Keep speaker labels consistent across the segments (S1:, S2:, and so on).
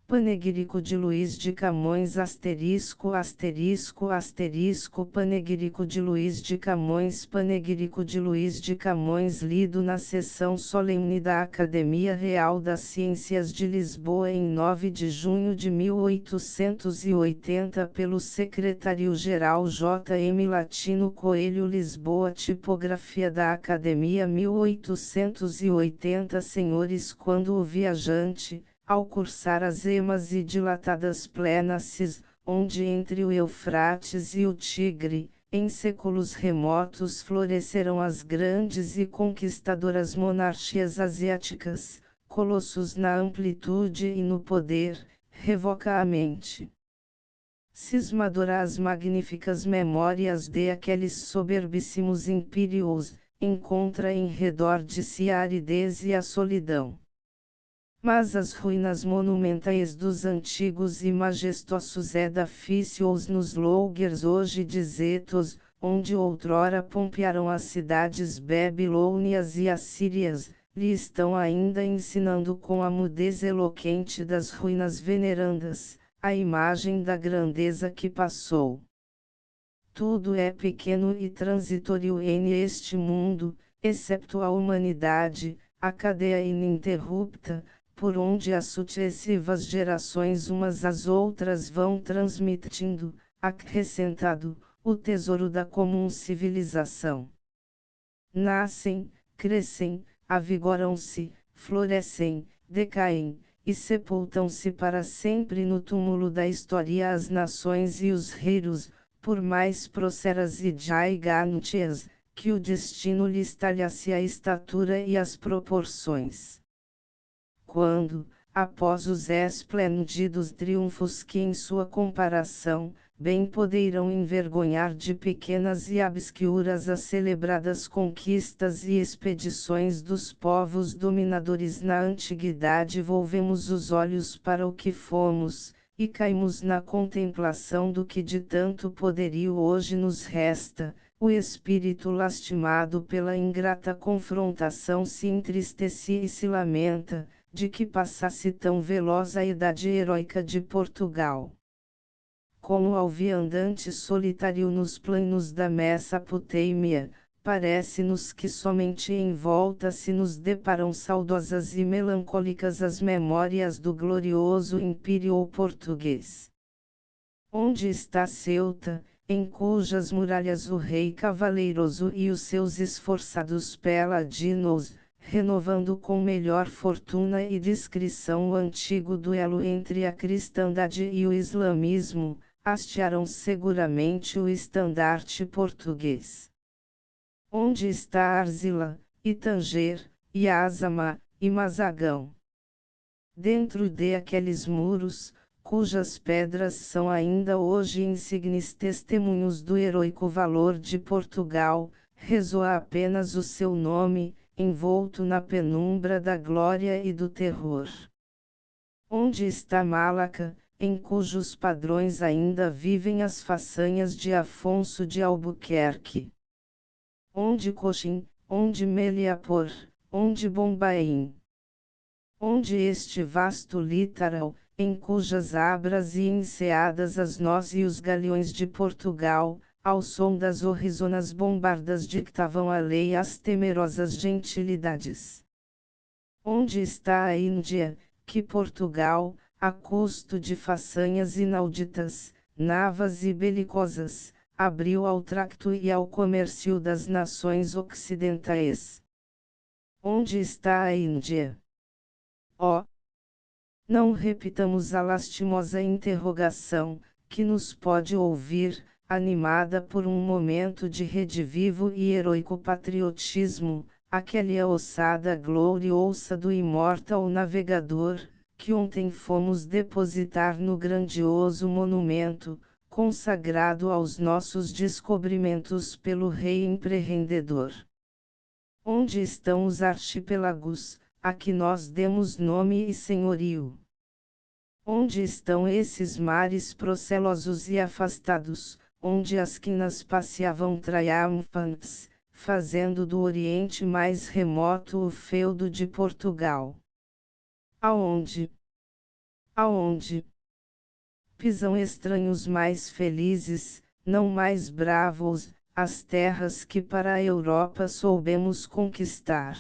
S1: Panegírico de Luís de Camões ****, Panegírico de Luís de Camões, Panegírico de Luís de Camões, lido na sessão solene da Academia Real das Ciências de Lisboa em 9 de junho de 1880 pelo secretário-geral J. M. Latino Coelho, Lisboa. Tipografia da Academia 1880. Senhores, quando o viajante, ao cursar as emas e dilatadas planícies, onde entre o Eufrates e o Tigre, em séculos remotos floresceram as grandes e conquistadoras monarquias asiáticas, colossos na amplitude e no poder, revoca a mente cismadora as magníficas memórias de aqueles soberbíssimos impérios, encontra em redor de si a aridez e a solidão. Mas as ruínas monumentais dos antigos e majestosos edifícios nos lugares hoje desertos, onde outrora pompearam as cidades babilônias e assírias, lhe estão ainda ensinando com a mudez eloquente das ruínas venerandas, a imagem da grandeza que passou. Tudo é pequeno e transitório neste mundo, excepto a humanidade, a cadeia ininterrupta, por onde as sucessivas gerações umas às outras vão transmitindo, acrescentado, o tesouro da comum civilização. Nascem, crescem, avigoram-se, florescem, decaem, e sepultam-se para sempre no túmulo da história as nações e os reinos, por mais prósperas e gigantes, que o destino lhes talhasse a estatura e as proporções. Quando, após os esplêndidos triunfos que em sua comparação, bem poderão envergonhar de pequenas e obscuras as celebradas conquistas e expedições dos povos dominadores na antiguidade, volvemos os olhos para o que fomos, e caímos na contemplação do que de tanto poderio hoje nos resta, o espírito lastimado pela ingrata confrontação se entristece e se lamenta, de que passasse tão veloz a idade heróica de Portugal. Como ao viandante solitário nos planos da Mesopotâmia, parece-nos que somente em volta se nos deparam saudosas e melancólicas as memórias do glorioso Império Português. Onde está Ceuta, em cujas muralhas o rei cavaleiroso e os seus esforçados paladinos, renovando com melhor fortuna e discrição o antigo duelo entre a cristandade e o islamismo, hastearam seguramente o estandarte português. Onde está Arzila, e Tanger, e Azama, e Mazagão? Dentro de aqueles muros, cujas pedras são ainda hoje insignes testemunhos do heroico valor de Portugal, ressoa apenas o seu nome, envolto na penumbra da glória e do terror. Onde está Malaca, em cujos padrões ainda vivem as façanhas de Afonso de Albuquerque? Onde Coxim, onde Meliapor, onde Bombaim? Onde este vasto litoral, em cujas abras e enseadas as nós e os galeões de Portugal, ao som das horrisonas bombardas dictavam a lei às temerosas gentilidades? Onde está a Índia, que Portugal, a custo de façanhas inauditas, navas e belicosas, abriu ao tracto e ao comércio das nações ocidentais? Onde está a Índia? Oh! Não repitamos a lastimosa interrogação, que nos pode ouvir, animada por um momento de redivivo e heroico patriotismo, aquela ossada gloriosa do imortal navegador, que ontem fomos depositar no grandioso monumento, consagrado aos nossos descobrimentos pelo rei empreendedor. Onde estão os arquipélagos, a que nós demos nome e senhorio? Onde estão esses mares procelosos e afastados, onde as quinas passeavam triunfantes, fazendo do Oriente mais remoto o feudo de Portugal? Aonde? aonde pisam estranhos mais felizes, não mais bravos, as terras que para a Europa soubemos conquistar.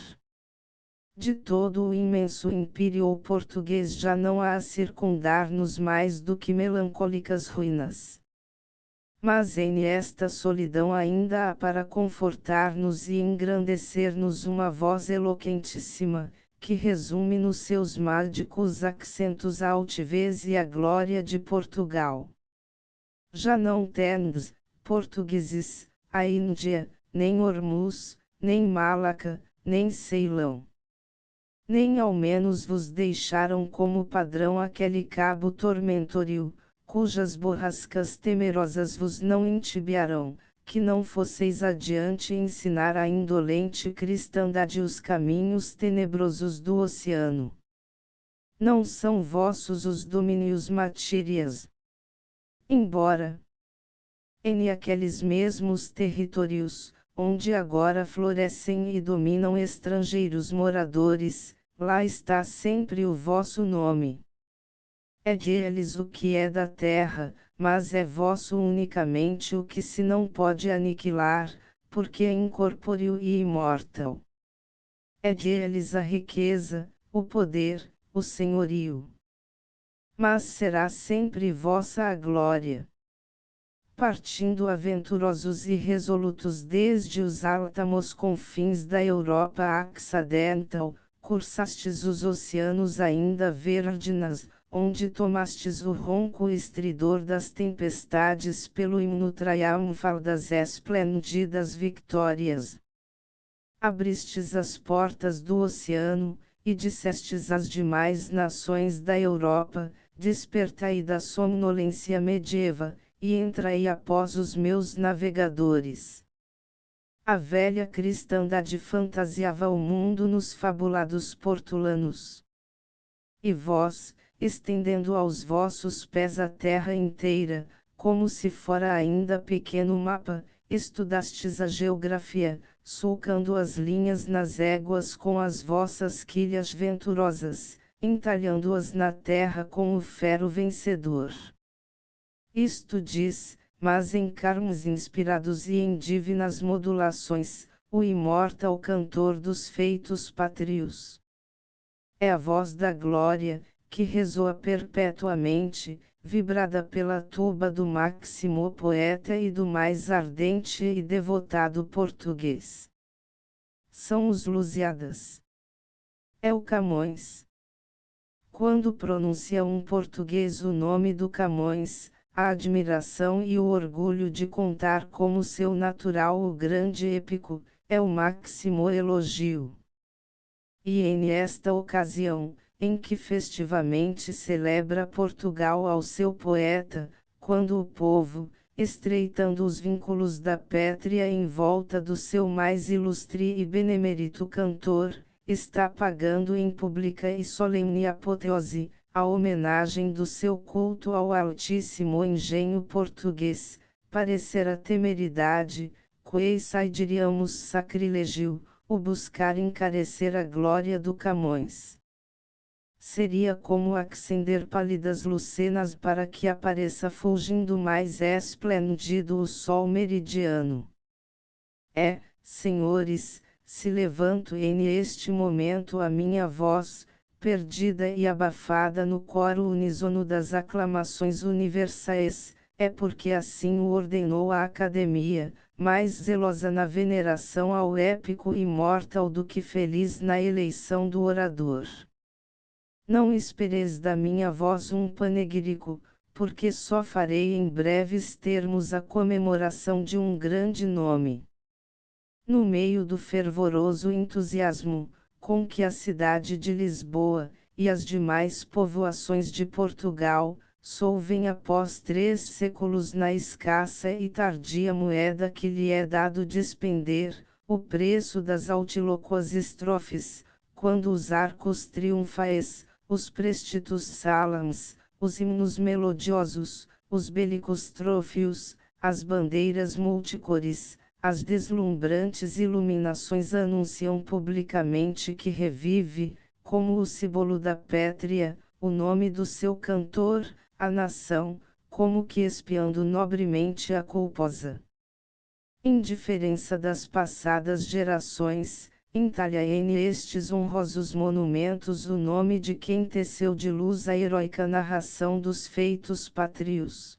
S1: De todo o imenso império português já não há a circundar-nos mais do que melancólicas ruínas. Mas em esta solidão ainda há para confortar-nos e engrandecer-nos uma voz eloquentíssima, que resume nos seus mágicos acentos a altivez e a glória de Portugal. Já não tendes, portugueses, a Índia, nem Ormuz, nem Malaca, nem Ceilão. Nem ao menos vos deixaram como padrão aquele cabo tormentorio, cujas borrascas temerosas vos não entibiarão, que não fosseis adiante ensinar à indolente cristandade os caminhos tenebrosos do oceano. Não são vossos os domínios materiais. Embora, em aqueles mesmos territórios, onde agora florescem e dominam estrangeiros moradores, lá está sempre o vosso nome. É deles o que é da terra, mas é vosso unicamente o que se não pode aniquilar, porque é incorpóreo e imortal. É deles a riqueza, o poder, o senhorio. Mas será sempre vossa a glória. Partindo aventurosos e resolutos desde os áltamos confins da Europa Occidental, cursastes os oceanos ainda verdes, onde tomastes o ronco estridor das tempestades pelo himno triunfal das esplêndidas vitórias. Abristes as portas do oceano, e dissestes às demais nações da Europa, despertai da somnolência medieval, e entrai após os meus navegadores. A velha cristandade fantasiava o mundo nos fabulados portulanos. E vós, estendendo aos vossos pés a terra inteira, como se fora ainda pequeno mapa, estudastes a geografia, sulcando as linhas nas éguas com as vossas quilhas venturosas, entalhando-as na terra com o ferro vencedor. Isto diz, mas em carmos inspirados e em divinas modulações, o imortal cantor dos feitos pátrios. É a voz da glória, que ressoa perpetuamente, vibrada pela tuba do máximo poeta e do mais ardente e devotado português. São os Lusíadas. É o Camões. Quando pronuncia um português o nome do Camões, a admiração e o orgulho de contar como seu natural o grande épico, é o máximo elogio. E em esta ocasião, em que festivamente celebra Portugal ao seu poeta, quando o povo, estreitando os vínculos da pátria em volta do seu mais ilustre e benemérito cantor, está pagando em pública e solene apoteose, a homenagem do seu culto ao altíssimo engenho português, parecer a temeridade, quae diríamos sacrilégio, o buscar encarecer a glória do Camões. Seria como acender pálidas lucenas para que apareça fulgindo mais esplêndido o sol meridiano. É, senhores, se levanto neste momento a minha voz, perdida e abafada no coro uníssono das aclamações universais, é porque assim o ordenou a Academia, mais zelosa na veneração ao épico imortal do que feliz na eleição do orador. Não espereis da minha voz um panegírico, porque só farei em breves termos a comemoração de um grande nome. No meio do fervoroso entusiasmo, com que a cidade de Lisboa, e as demais povoações de Portugal, solvem após 3 séculos na escassa e tardia moeda que lhe é dado despender, o preço das altilóquas estrofes, quando os arcos triunfais, os préstitos salams, os himnos melodiosos, os bélicos trófios, as bandeiras multicores, as deslumbrantes iluminações anunciam publicamente que revive, como o símbolo da pátria, o nome do seu cantor, a nação, como que espiando nobremente a culposa indiferença das passadas gerações, entalha-me estes honrosos monumentos o nome de quem teceu de luz a heróica narração dos feitos pátrios.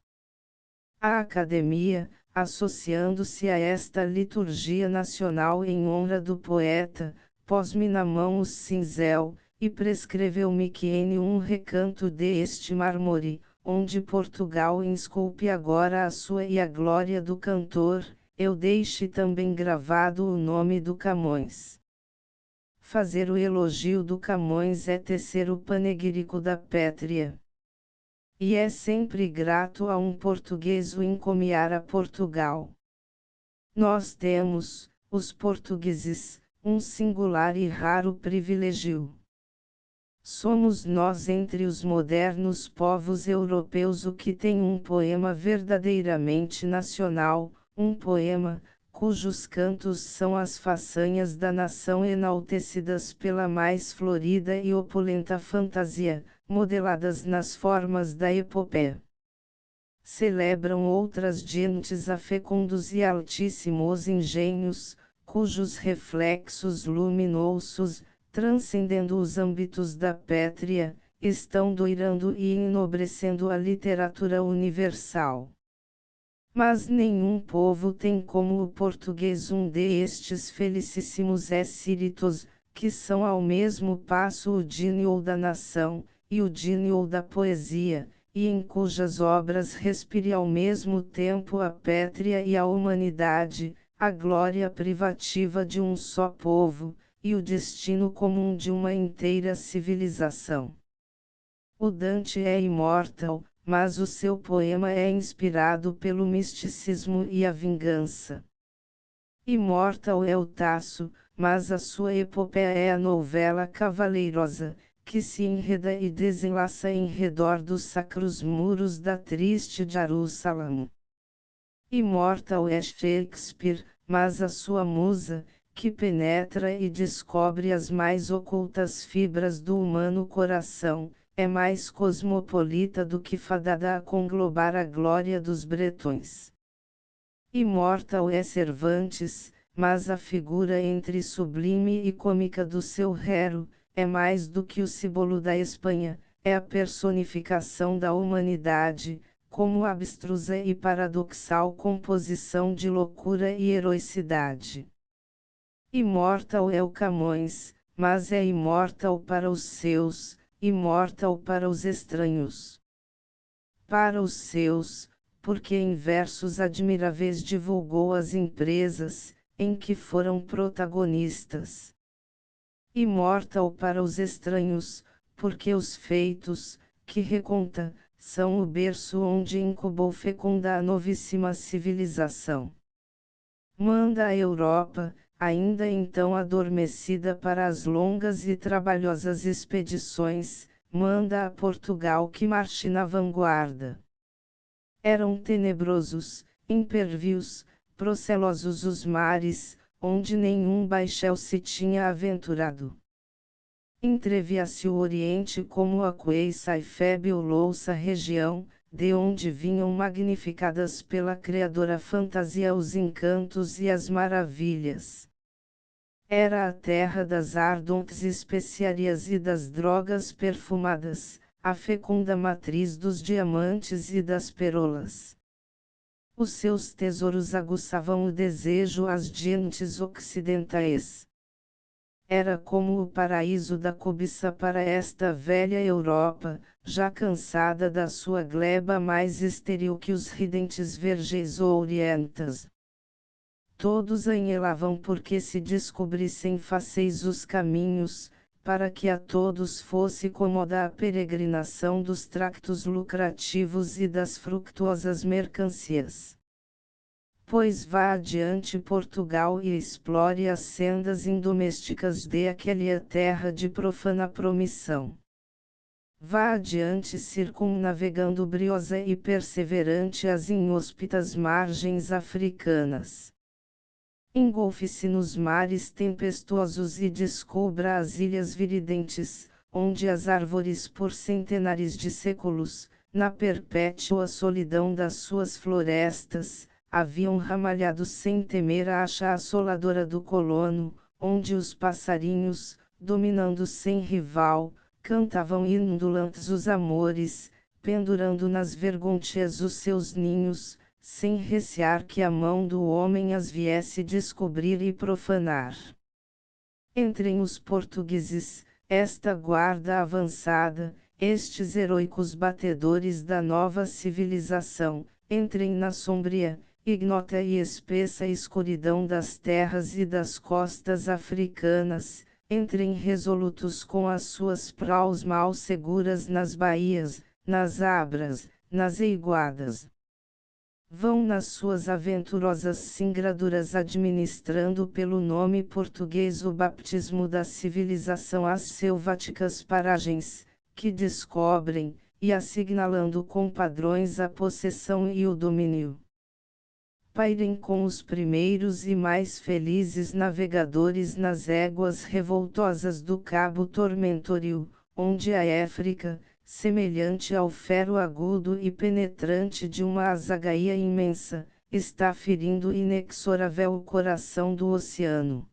S1: A Academia, associando-se a esta liturgia nacional em honra do poeta, pôs-me na mão o cinzel, e prescreveu-me que em um recanto deste mármore, onde Portugal esculpe agora a sua e a glória do cantor, eu deixe também gravado o nome do Camões. Fazer o elogio do Camões é tecer o panegírico da pátria. E é sempre grato a um português o encomiar a Portugal. Nós temos, os portugueses, um singular e raro privilégio. Somos nós entre os modernos povos europeus o que tem um poema verdadeiramente nacional, um poema, cujos cantos são as façanhas da nação enaltecidas pela mais florida e opulenta fantasia, modeladas nas formas da epopeia. Celebram outras gentes a fecundos e altíssimos engenhos, cujos reflexos luminosos, transcendendo os âmbitos da pátria, estão doirando e enobrecendo a literatura universal. Mas nenhum povo tem como o português um destes felicíssimos espíritos, que são ao mesmo passo o gênio da nação, e o gênio da poesia, e em cujas obras respire ao mesmo tempo a pátria e a humanidade, a glória privativa de um só povo, e o destino comum de uma inteira civilização. O Dante é imortal, mas o seu poema é inspirado pelo misticismo e a vingança. Imortal é o Tasso, mas a sua epopeia é a novela cavaleirosa, que se enreda e desenlaça em redor dos sacros muros da triste Jerusalém. Imortal é Shakespeare, mas a sua musa, que penetra e descobre as mais ocultas fibras do humano coração, é mais cosmopolita do que fadada a conglobar a glória dos bretões. Imortal é Cervantes, mas a figura entre sublime e cômica do seu Hero, é mais do que o Cibolo da Espanha, é a personificação da humanidade, como abstrusa e paradoxal composição de loucura e heroicidade. Imortal é o Camões, mas é imortal para os seus, imortal para os estranhos. Para os seus, porque em versos admiráveis divulgou as empresas, em que foram protagonistas. Imortal para os estranhos, porque os feitos, que reconta, são o berço onde incubou fecunda a novíssima civilização. Manda a Europa, ainda então adormecida para as longas e trabalhosas expedições, manda a Portugal que marche na vanguarda. Eram tenebrosos, impervios, procelosos os mares, onde nenhum baixel se tinha aventurado. Entrevia-se o Oriente como a coiça e fabulosa região, de onde vinham magnificadas pela criadora fantasia os encantos e as maravilhas. Era a terra das ardentes especiarias e das drogas perfumadas, a fecunda matriz dos diamantes e das perolas. Os seus tesouros aguçavam o desejo às gentes ocidentais. Era como o paraíso da cobiça para esta velha Europa, já cansada da sua gleba mais estéril que os ridentes vergéis orientas. Todos anhelavam porque se descobrissem fáceis os caminhos, para que a todos fosse cômoda a peregrinação dos tractos lucrativos e das fructuosas mercâncias. Pois vá adiante Portugal e explore as sendas indomésticas de aquela terra de profana promissão. Vá adiante circumnavegando briosa e perseverante as inóspitas margens africanas. Engolfe-se nos mares tempestuosos e descubra as ilhas viridentes, onde as árvores por centenares de séculos, na perpétua solidão das suas florestas, haviam ramalhado sem temer a acha assoladora do colono, onde os passarinhos, dominando sem rival, cantavam indolentes os amores, pendurando nas vergontias os seus ninhos, sem recear que a mão do homem as viesse descobrir e profanar. Entrem os portugueses, esta guarda avançada, estes heroicos batedores da nova civilização, entrem na sombria, ignota e espessa escuridão das terras e das costas africanas, entrem resolutos com as suas praus mal seguras nas baías, nas abras, nas eiguadas. Vão nas suas aventurosas singraduras administrando pelo nome português o baptismo da civilização às selváticas paragens, que descobrem, e assignalando com padrões a possessão e o domínio. Pairem com os primeiros e mais felizes navegadores nas éguas revoltosas do Cabo Tormentorio, onde a África, semelhante ao ferro agudo e penetrante de uma azagaia imensa, está ferindo inexorável o coração do oceano.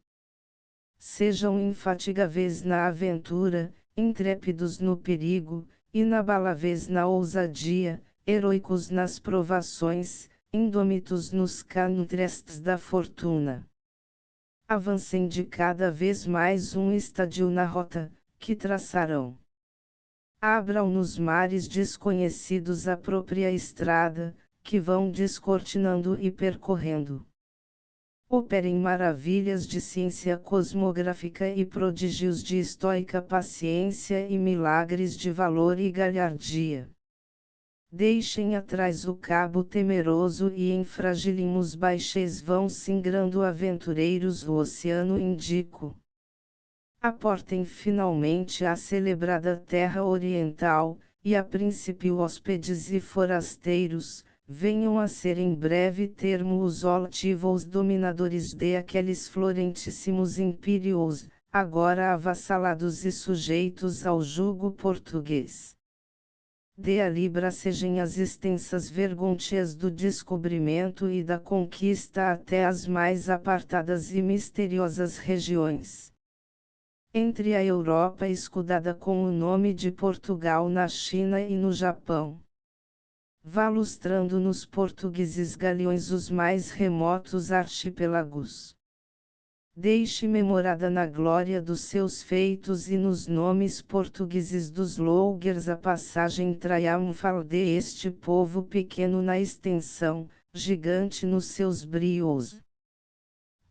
S1: Sejam infatigáveis na aventura, intrépidos no perigo, inabaláveis na ousadia, heroicos nas provações, indômitos nos contrastes da fortuna. Avancem de cada vez mais um estádio na rota, que traçarão. Abram nos mares desconhecidos a própria estrada, que vão descortinando e percorrendo. Operem maravilhas de ciência cosmográfica e prodígios de estoica paciência e milagres de valor e galhardia. Deixem atrás o cabo temeroso e em fragílimos baixes vão singrando aventureiros o Oceano Índico. Aportem finalmente à celebrada terra oriental, e a princípio hóspedes e forasteiros, venham a ser em breve termo os altivos dominadores de aqueles florentíssimos impérios, agora avassalados e sujeitos ao jugo português. De ali bracejem as extensas vergontias do descobrimento e da conquista até as mais apartadas e misteriosas regiões. Entre a Europa escudada com o nome de Portugal na China e no Japão. Vá lustrando nos portugueses galeões os mais remotos archipélagos. Deixe memorada na glória dos seus feitos e nos nomes portugueses dos lougers a passagem triunfal deste povo pequeno na extensão, gigante nos seus brios.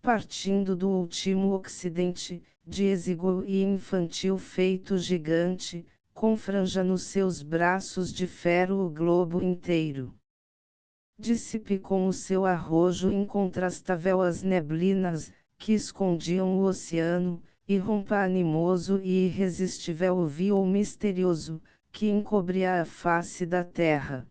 S1: Partindo do último ocidente, de exíguo e infantil feito gigante, com franja nos seus braços de ferro o globo inteiro. Dissipe com o seu arrojo incontrastável as neblinas, que escondiam o oceano, e rompa animoso e irresistível o véu misterioso, que encobria a face da terra.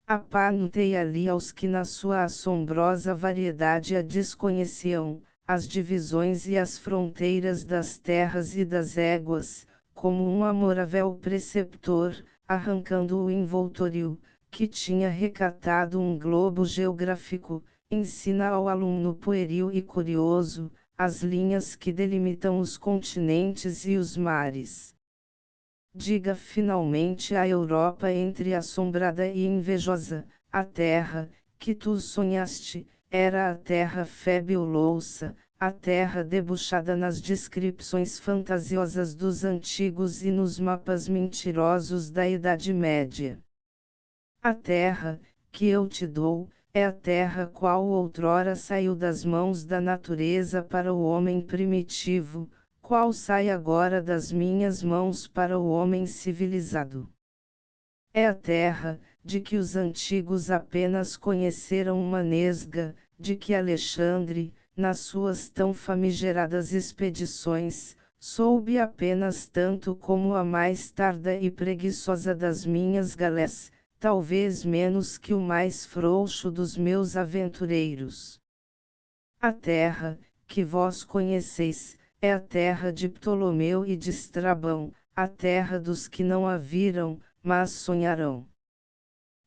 S1: Apanutei ali aos que na sua assombrosa variedade a desconheciam, as divisões e as fronteiras das terras e das éguas, como um amorável preceptor, arrancando o envoltório, que tinha recatado um globo geográfico, ensina ao aluno pueril e curioso, as linhas que delimitam os continentes e os mares. Diga finalmente à Europa entre assombrada e invejosa, a terra, que tu sonhaste, era a terra fabulosa, a terra debuxada nas descrições fantasiosas dos antigos e nos mapas mentirosos da Idade Média. A terra, que eu te dou, é a terra qual outrora saiu das mãos da natureza para o homem primitivo, qual sai agora das minhas mãos para o homem civilizado. É a terra, de que os antigos apenas conheceram uma nesga, de que Alexandre, nas suas tão famigeradas expedições, soube apenas tanto como a mais tarda e preguiçosa das minhas galés, talvez menos que o mais frouxo dos meus aventureiros. A terra, que vós conheceis, é a terra de Ptolomeu e de Estrabão, a terra dos que não a viram, mas sonharão.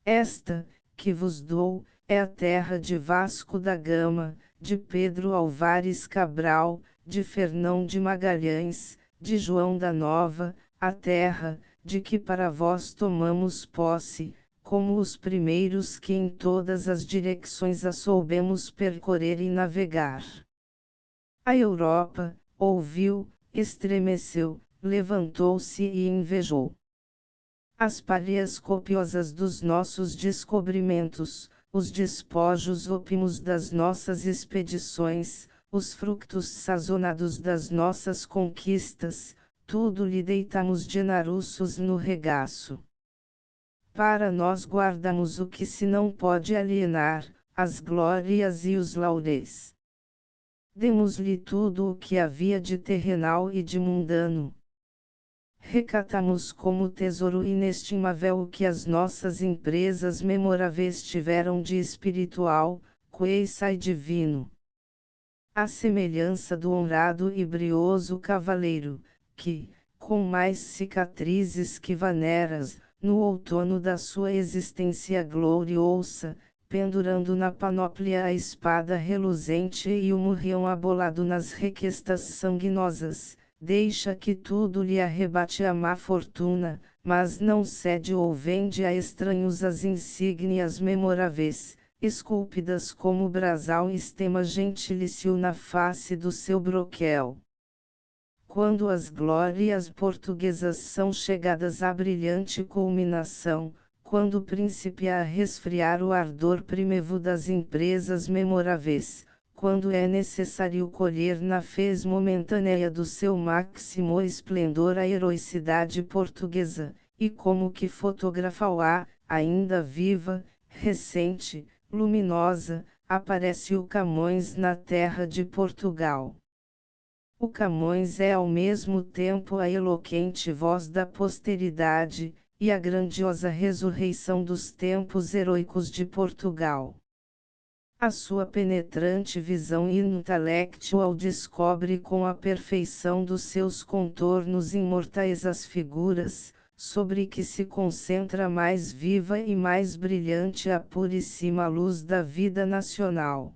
S1: Esta, que vos dou, é a terra de Vasco da Gama, de Pedro Álvares Cabral, de Fernão de Magalhães, de João da Nova, a terra, de que para vós tomamos posse, como os primeiros que em todas as direções a soubemos percorrer e navegar. A Europa, ouviu, estremeceu, levantou-se e invejou. As párias copiosas dos nossos descobrimentos, os despojos ópimos das nossas expedições, os frutos sazonados das nossas conquistas, tudo lhe deitamos de naruços no regaço. Para nós guardamos o que se não pode alienar, as glórias e os laureis. Demos-lhe tudo o que havia de terrenal e de mundano. Recatamos como tesouro inestimável o que as nossas empresas memoráveis tiveram de espiritual, coeça e divino. À semelhança do honrado e brioso cavaleiro, que, com mais cicatrizes que vaneras, no outono da sua existência gloriosa, pendurando na panóplia a espada reluzente e o murrião abolado nas requestas sanguinosas, deixa que tudo lhe arrebate a má fortuna, mas não cede ou vende a estranhos as insígnias memoráveis, esculpidas como brasal estema gentilício na face do seu broquel. Quando as glórias portuguesas são chegadas à brilhante culminação, quando principia a resfriar o ardor primevo das empresas memoráveis, quando é necessário colher na fez momentânea do seu máximo esplendor a heroicidade portuguesa, e como que fotografa-a, ainda viva, recente, luminosa, aparece o Camões na terra de Portugal. O Camões é ao mesmo tempo a eloquente voz da posteridade, e a grandiosa ressurreição dos tempos heroicos de Portugal. A sua penetrante visão intelectual descobre com a perfeição dos seus contornos imortais as figuras, sobre que se concentra mais viva e mais brilhante a puríssima luz da vida nacional.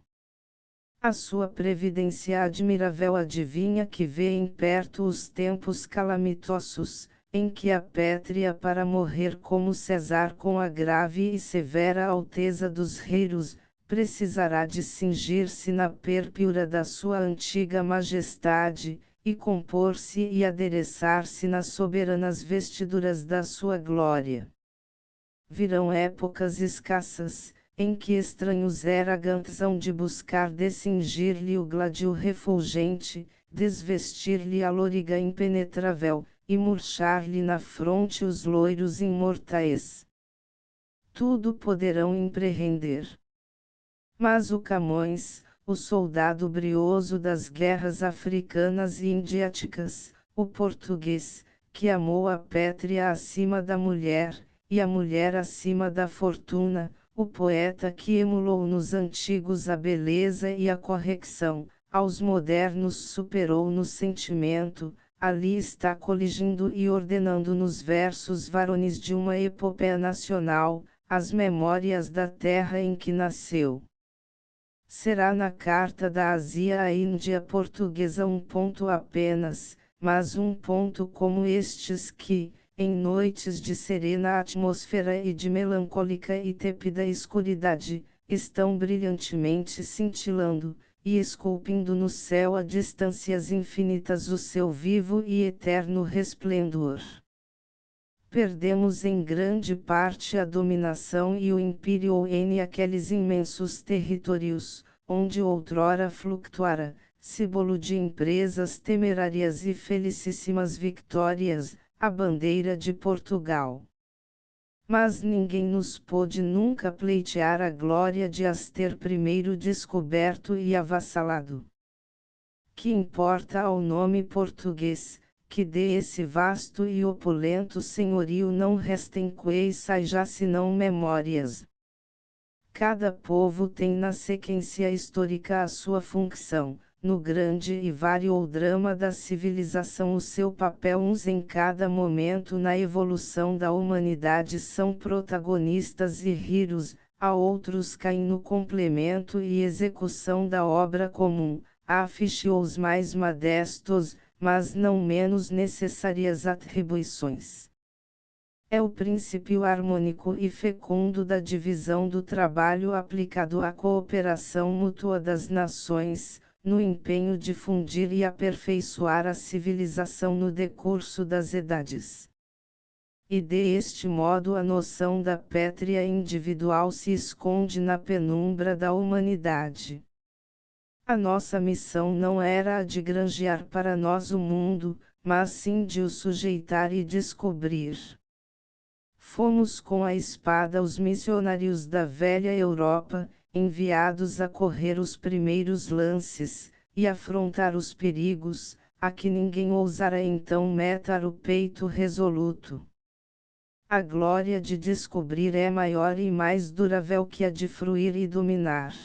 S1: A sua previdência admirável adivinha que vê em perto os tempos calamitosos, em que a pétrea para morrer como César com a grave e severa alteza dos reinos, precisará de cingir-se na pérpura da sua antiga majestade, e compor-se e adereçar-se nas soberanas vestiduras da sua glória. Virão épocas escassas, em que estranhos eragantes hão de buscar descingir-lhe o gládio refulgente, desvestir-lhe a loriga impenetrável, e murchar-lhe na fronte os loiros imortais. Tudo poderão empreender. Mas o Camões, o soldado brioso das guerras africanas e indiáticas, o português, que amou a pátria acima da mulher, e a mulher acima da fortuna, o poeta que emulou nos antigos a beleza e a correção, aos modernos superou no sentimento, ali está coligindo e ordenando nos versos varones de uma epopeia nacional, as memórias da terra em que nasceu. Será na carta da Ásia à Índia portuguesa um ponto apenas, mas um ponto como estes que, em noites de serena atmosfera e de melancólica e tépida escuridade, estão brilhantemente cintilando, e esculpindo no céu a distâncias infinitas o seu vivo e eterno resplendor. Perdemos em grande parte a dominação e o império em aqueles imensos territórios, onde outrora flutuara, símbolo de empresas temerárias e felicíssimas vitórias, a bandeira de Portugal. Mas ninguém nos pôde nunca pleitear a glória de as ter primeiro descoberto e avassalado. Que importa ao nome português, que de esse vasto e opulento senhorio não restem coisa já senão memórias. Cada povo tem na sequência histórica a sua função, no grande e variou drama da civilização, o seu papel. Uns em cada momento na evolução da humanidade são protagonistas e heroes, a outros caem no complemento e execução da obra comum, afiche os mais modestos, mas não menos necessárias atribuições. É o princípio harmônico e fecundo da divisão do trabalho aplicado à cooperação mútua das nações, no empenho de fundir e aperfeiçoar a civilização no decurso das edades. E deste modo a noção da pátria individual se esconde na penumbra da humanidade. A nossa missão não era a de granjear para nós o mundo, mas sim de o sujeitar e descobrir. Fomos com a espada os missionários da velha Europa, enviados a correr os primeiros lances, e afrontar os perigos, a que ninguém ousara então meter o peito resoluto. A glória de descobrir é maior e mais durável que a de fruir e dominar.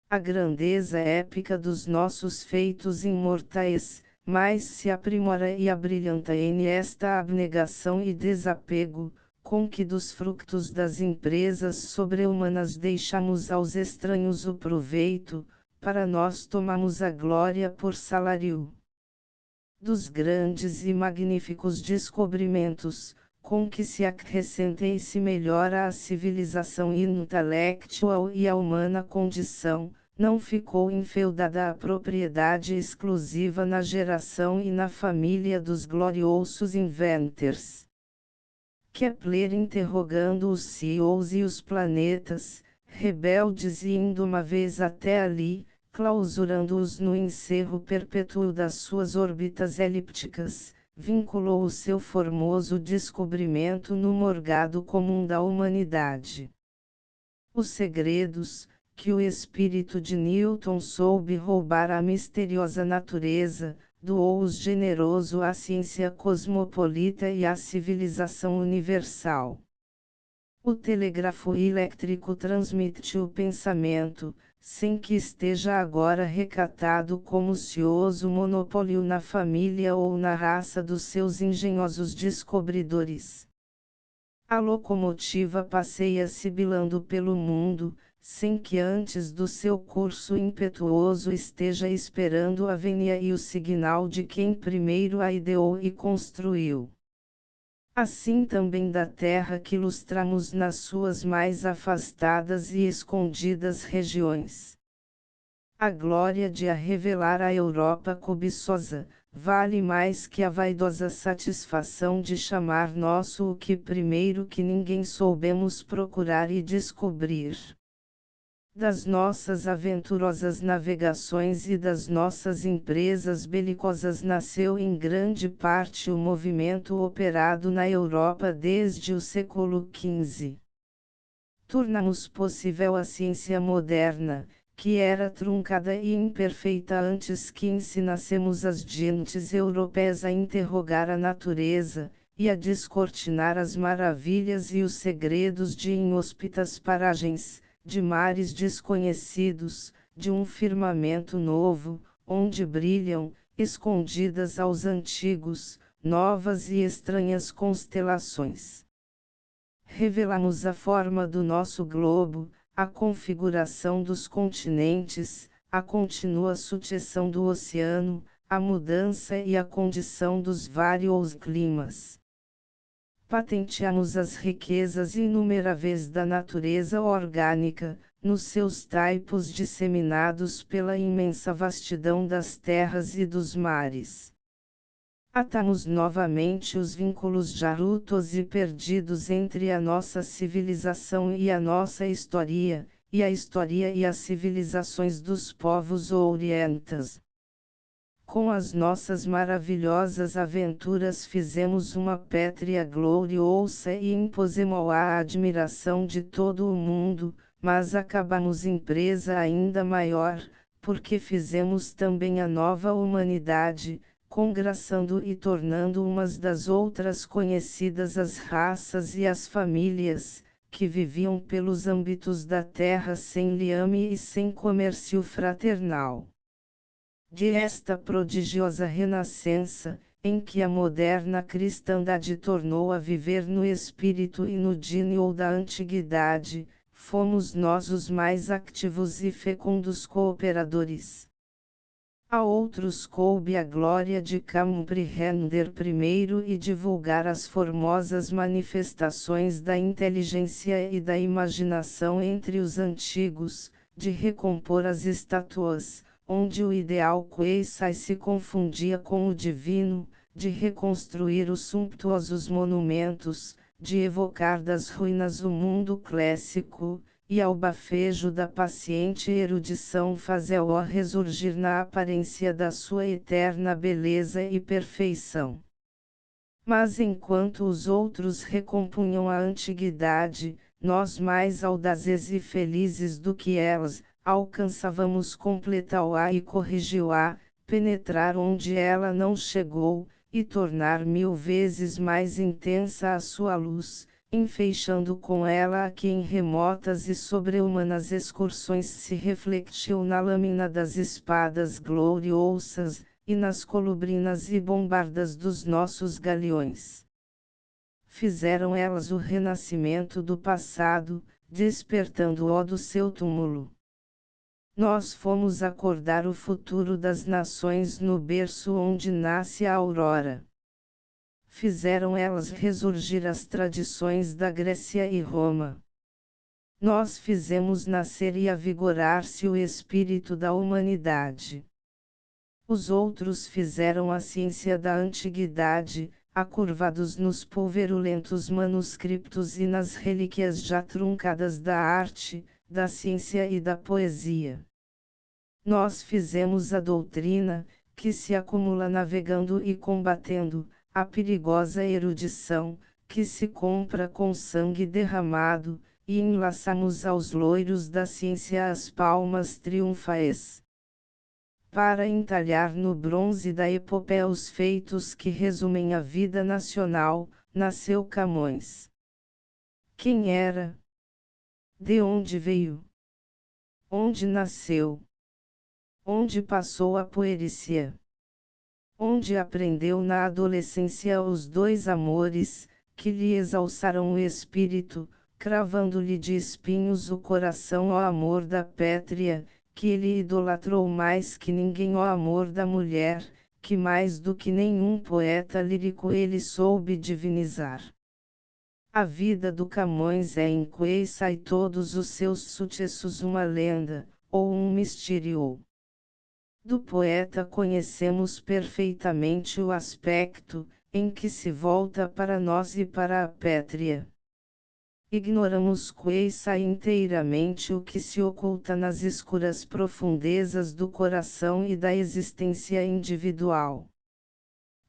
S1: A grandeza épica dos nossos feitos imortais, mais se aprimora e abrilhanta nesta abnegação e desapego, com que dos frutos das empresas sobre-humanas deixamos aos estranhos o proveito, para nós tomamos a glória por salário. Dos grandes e magníficos descobrimentos, com que se acrescenta e se melhora a civilização intelectual e a humana condição, não ficou enfeudada a propriedade exclusiva na geração e na família dos gloriosos inventors. Kepler interrogando os CEOs e os planetas, rebeldes e indo uma vez até ali, clausurando-os no encerro perpétuo das suas órbitas elípticas, vinculou o seu formoso descobrimento no morgado comum da humanidade. Os segredos, que o espírito de Newton soube roubar à misteriosa natureza, doou-os generoso à ciência cosmopolita e à civilização universal. O telégrafo elétrico transmite o pensamento, sem que esteja agora recatado como cioso monopólio na família ou na raça dos seus engenhosos descobridores. A locomotiva passeia sibilando pelo mundo, sem que antes do seu curso impetuoso esteja esperando a vênia e o signal de quem primeiro a ideou e construiu. Assim também da terra que lustramos nas suas mais afastadas e escondidas regiões. A glória de a revelar à Europa cobiçosa, vale mais que a vaidosa satisfação de chamar nosso o que primeiro que ninguém soubemos procurar e descobrir. Das nossas aventurosas navegações e das nossas empresas belicosas nasceu em grande parte o movimento operado na Europa desde o século XV. Tornamos possível a ciência moderna, que era truncada e imperfeita antes que ensinassemos as gentes europeias a interrogar a natureza, e a descortinar as maravilhas e os segredos de inóspitas paragens, de mares desconhecidos, de um firmamento novo, onde brilham, escondidas aos antigos, novas e estranhas constelações. Revelamos a forma do nosso globo, a configuração dos continentes, a contínua sucessão do oceano, a mudança e a condição dos vários climas. Patenteamos as riquezas inumeráveis da natureza orgânica, nos seus taipos disseminados pela imensa vastidão das terras e dos mares. Atamos novamente os vínculos já ruptos e perdidos entre a nossa civilização e a nossa história, e a história e as civilizações dos povos orientais. Com as nossas maravilhosas aventuras fizemos uma pátria gloriosa e impusemos a admiração de todo o mundo, mas acabamos empresa ainda maior, porque fizemos também a nova humanidade, congraçando e tornando umas das outras conhecidas as raças e as famílias, que viviam pelos âmbitos da terra sem liame e sem comércio fraternal. de esta prodigiosa renascença, em que a moderna cristandade tornou a viver no espírito e no DNA da antiguidade, fomos nós os mais ativos e fecundos cooperadores. A outros coube a glória de compreender primeiro e divulgar as formosas manifestações da inteligência e da imaginação entre os antigos, de recompor as estatuas, onde o ideal Kueisai se confundia com o divino, de reconstruir os sumptuosos monumentos, de evocar das ruínas o mundo clássico, e ao bafejo da paciente erudição fazê-o ressurgir na aparência da sua eterna beleza e perfeição. Mas enquanto os outros recompunham a antiguidade, nós mais audazes e felizes do que elas, alcançávamos completá-la e corrigi-la, penetrar onde ela não chegou, e tornar 1000 vezes mais intensa a sua luz, enfeixando com ela a que em remotas e sobre-humanas excursões se refletiu na lâmina das espadas gloriosas, e nas colubrinas e bombardas dos nossos galeões. Fizeram elas o renascimento do passado, despertando-o do seu túmulo. Nós fomos acordar o futuro das nações no berço onde nasce a aurora. Fizeram elas ressurgir as tradições da Grécia e Roma. Nós fizemos nascer e avigorar-se o espírito da humanidade. Os outros fizeram a ciência da antiguidade, acurvados nos pulverulentos manuscritos e nas relíquias já truncadas da arte, da ciência e da poesia. Nós fizemos a doutrina, que se acumula navegando e combatendo, a perigosa erudição, que se compra com sangue derramado, e enlaçamos aos loiros da ciência as palmas triunfais. Para entalhar no bronze da epopeia os feitos que resumem a vida nacional, nasceu Camões. Quem era? De onde veio? Onde nasceu? Onde passou a puerícia? Onde aprendeu na adolescência os dois amores, que lhe exalçaram o espírito, cravando-lhe de espinhos o coração ó amor da pétrea, que ele idolatrou mais que ninguém ó amor da mulher, que mais do que nenhum poeta lírico ele soube divinizar. A vida do Camões é em Kueisai e todos os seus sucessos uma lenda, ou um mistério. Do poeta conhecemos perfeitamente o aspecto, em que se volta para nós e para a pétrea. Ignoramos Kueisai inteiramente o que se oculta nas escuras profundezas do coração e da existência individual.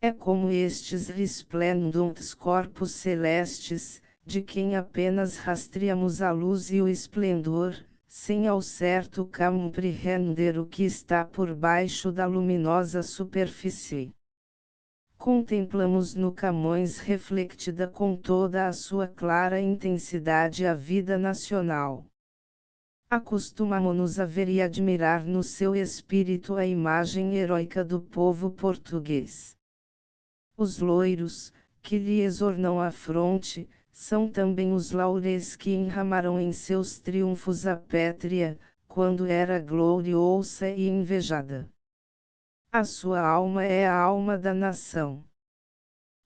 S1: É como estes resplendentes corpos celestes, de quem apenas rastreamos a luz e o esplendor, sem ao certo compreender o que está por baixo da luminosa superfície. Contemplamos no Camões reflectida com toda a sua clara intensidade a vida nacional. Acostumamo-nos a ver e admirar no seu espírito a imagem heróica do povo português. Os loiros, que lhe exornam a fronte, são também os laureis que enramaram em seus triunfos a pétrea, quando era gloriosa e invejada. A sua alma é a alma da nação.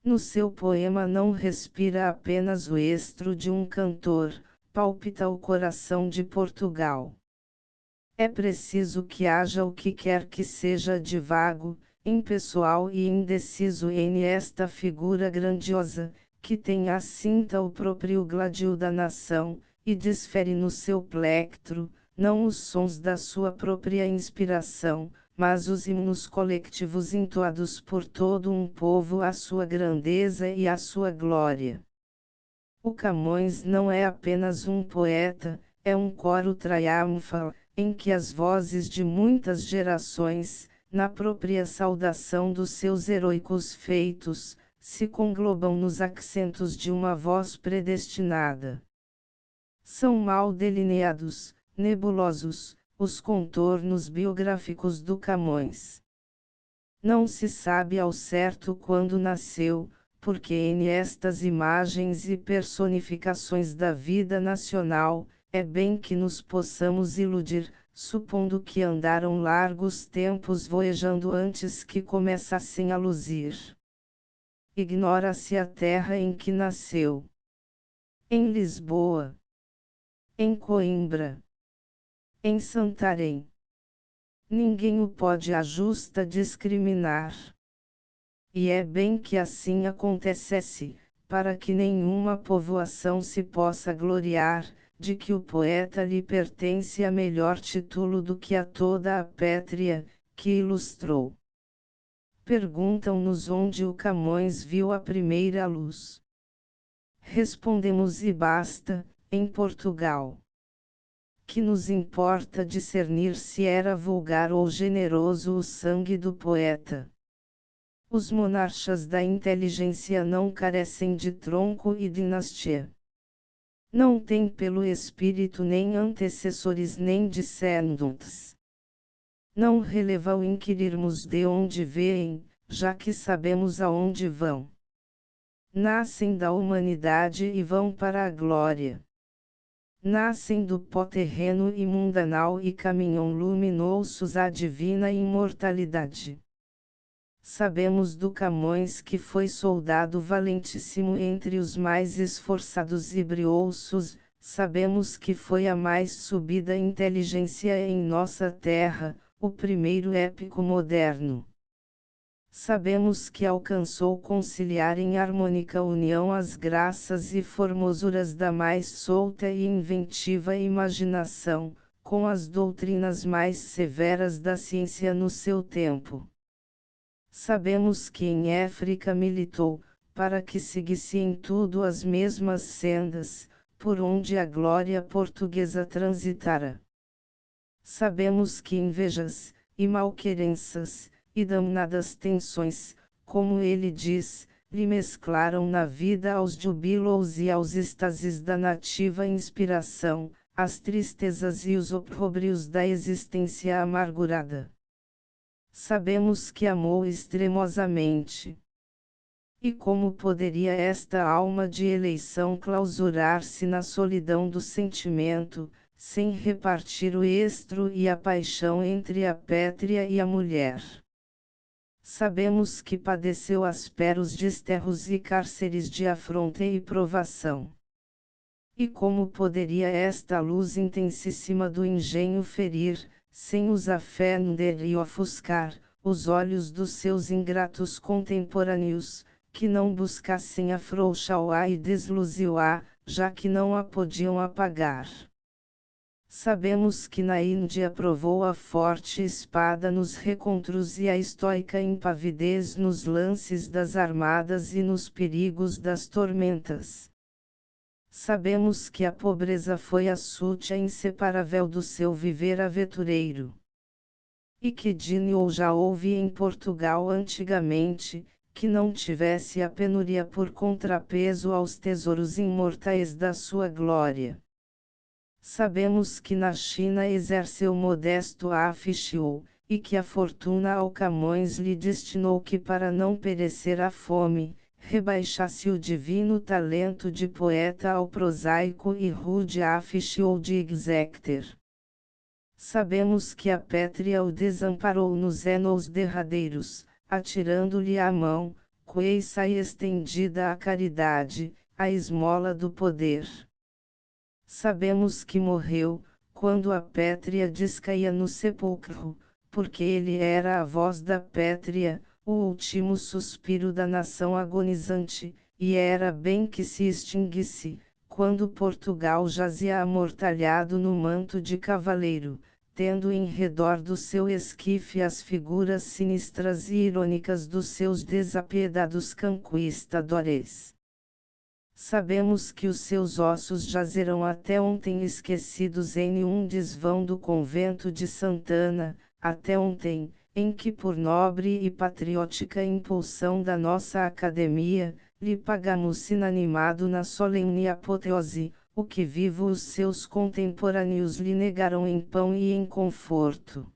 S1: No seu poema não respira apenas o estro de um cantor, palpita o coração de Portugal. É preciso que haja o que quer que seja de vago, impessoal e indeciso em esta figura grandiosa, que tem à cinta o próprio gládio da nação, e desfere no seu plectro, não os sons da sua própria inspiração, mas os hinos coletivos entoados por todo um povo à sua grandeza e à sua glória. O Camões não é apenas um poeta, é um coro triunfal, em que as vozes de muitas gerações, na própria saudação dos seus heroicos feitos, se conglobam nos acentos de uma voz predestinada. São mal delineados, nebulosos, os contornos biográficos do Camões. Não se sabe ao certo quando nasceu, porque em estas imagens e personificações da vida nacional, é bem que nos possamos iludir, supondo que andaram largos tempos voejando antes que começassem a luzir. Ignora-se a terra em que nasceu. Em Lisboa. Em Coimbra. Em Santarém. Ninguém o pode à justa discriminar. E é bem que assim acontecesse, para que nenhuma povoação se possa gloriar, de que o poeta lhe pertence a melhor título do que a toda a pétrea, que ilustrou. Perguntam-nos onde o Camões viu a primeira luz. Respondemos e basta, em Portugal. Que nos importa discernir se era vulgar ou generoso o sangue do poeta? Os monarcas da inteligência não carecem de tronco e dinastia. Não têm pelo espírito nem antecessores nem descendentes. Não releva o inquirirmos de onde vêm, já que sabemos aonde vão. Nascem da humanidade e vão para a glória. Nascem do pó terreno e mundanal e caminham luminosos à divina imortalidade. Sabemos do Camões que foi soldado valentíssimo entre os mais esforçados e briosos, sabemos que foi a mais subida inteligência em nossa terra, o primeiro épico moderno. Sabemos que alcançou conciliar em harmônica união as graças e formosuras da mais solta e inventiva imaginação, com as doutrinas mais severas da ciência no seu tempo. Sabemos que em África militou, para que seguisse em tudo as mesmas sendas, por onde a glória portuguesa transitara. Sabemos que invejas, e malquerenças, e damnadas tensões, como ele diz, lhe mesclaram na vida aos jubilos e aos êxtases da nativa inspiração, as tristezas e os opróbrios da existência amargurada. Sabemos que amou extremosamente. E como poderia esta alma de eleição clausurar-se na solidão do sentimento, sem repartir o estro e a paixão entre a pétrea e a mulher? Sabemos que padeceu asperos desterros e cárceres de afronta e provação. E como poderia esta luz intensíssima do engenho ferir, sem os ofender e ofuscar, os olhos dos seus ingratos contemporâneos, que não buscassem afrouxá-la e desluzir-a, já que não a podiam apagar? Sabemos que na Índia provou a forte espada nos recontros e a estoica impavidez nos lances das armadas e nos perigos das tormentas. Sabemos que a pobreza foi a súcia inseparável do seu viver aventureiro. E que Dine ou já houve em Portugal antigamente, que não tivesse a penúria por contrapeso aos tesouros imortais da sua glória. Sabemos que na China exerceu modesto ofício, e que a fortuna ao Camões lhe destinou que para não perecer à fome, rebaixasse o divino talento de poeta ao prosaico e rude ofício de exécutor. Sabemos que a pétrea o desamparou nos anos derradeiros, atirando-lhe a mão, coiça e estendida a caridade, a esmola do poder. Sabemos que morreu, quando a pétrea descaía no sepulcro, porque ele era a voz da pétrea, o último suspiro da nação agonizante, e era bem que se extinguisse, quando Portugal jazia amortalhado no manto de cavaleiro, tendo em redor do seu esquife as figuras sinistras e irônicas dos seus desapiedados conquistadores. Sabemos que os seus ossos jazerão até ontem esquecidos em um desvão do convento de Santana, até ontem, em que por nobre e patriótica impulsão da nossa academia, lhe pagamos inanimado na solene apoteose, o que vivo os seus contemporâneos lhe negaram em pão e em conforto.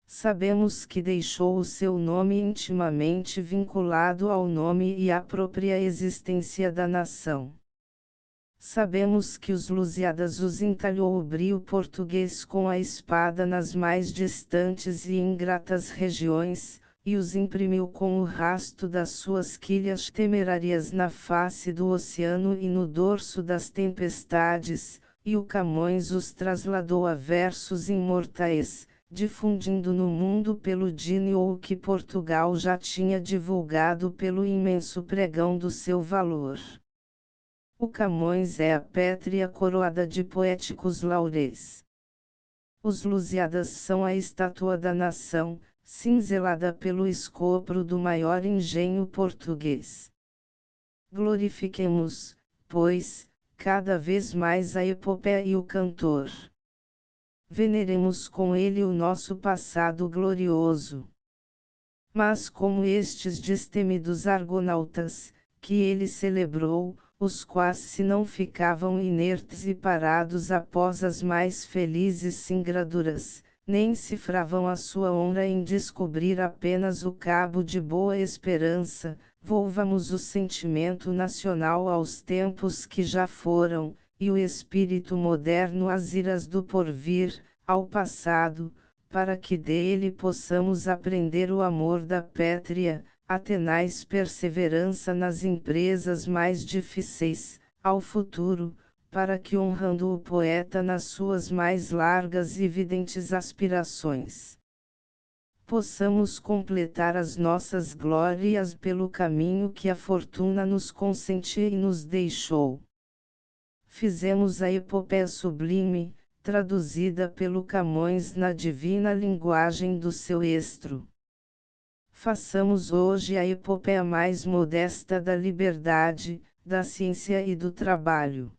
S1: Sabemos que deixou o seu nome intimamente vinculado ao nome e à própria existência da nação. Sabemos que os Lusíadas os entalhou o brio português com a espada nas mais distantes e ingratas regiões, e os imprimiu com o rasto das suas quilhas temerárias na face do oceano e no dorso das tempestades, e o Camões os trasladou a versos imortais, difundindo no mundo pelo dínio o que Portugal já tinha divulgado pelo imenso pregão do seu valor. O Camões é a pétrea coroada de poéticos laureis. Os Lusíadas são a estátua da nação, cinzelada pelo escopro do maior engenho português. Glorifiquemos, pois, cada vez mais a epopeia e o cantor. Veneremos com ele o nosso passado glorioso. Mas como estes destemidos argonautas, que ele celebrou, os quais se não ficavam inertes e parados após as mais felizes singraduras, nem cifravam a sua honra em descobrir apenas o cabo de boa esperança, volvamos o sentimento nacional aos tempos que já foram, e o espírito moderno às iras do porvir, ao passado, para que dele possamos aprender o amor da pátria, a tenaz perseverança nas empresas mais difíceis, ao futuro, para que honrando o poeta nas suas mais largas e evidentes aspirações, possamos completar as nossas glórias pelo caminho que a fortuna nos consentiu e nos deixou. Fizemos a epopeia sublime, traduzida pelo Camões na divina linguagem do seu estro. Façamos hoje a epopeia mais modesta da liberdade, da ciência e do trabalho.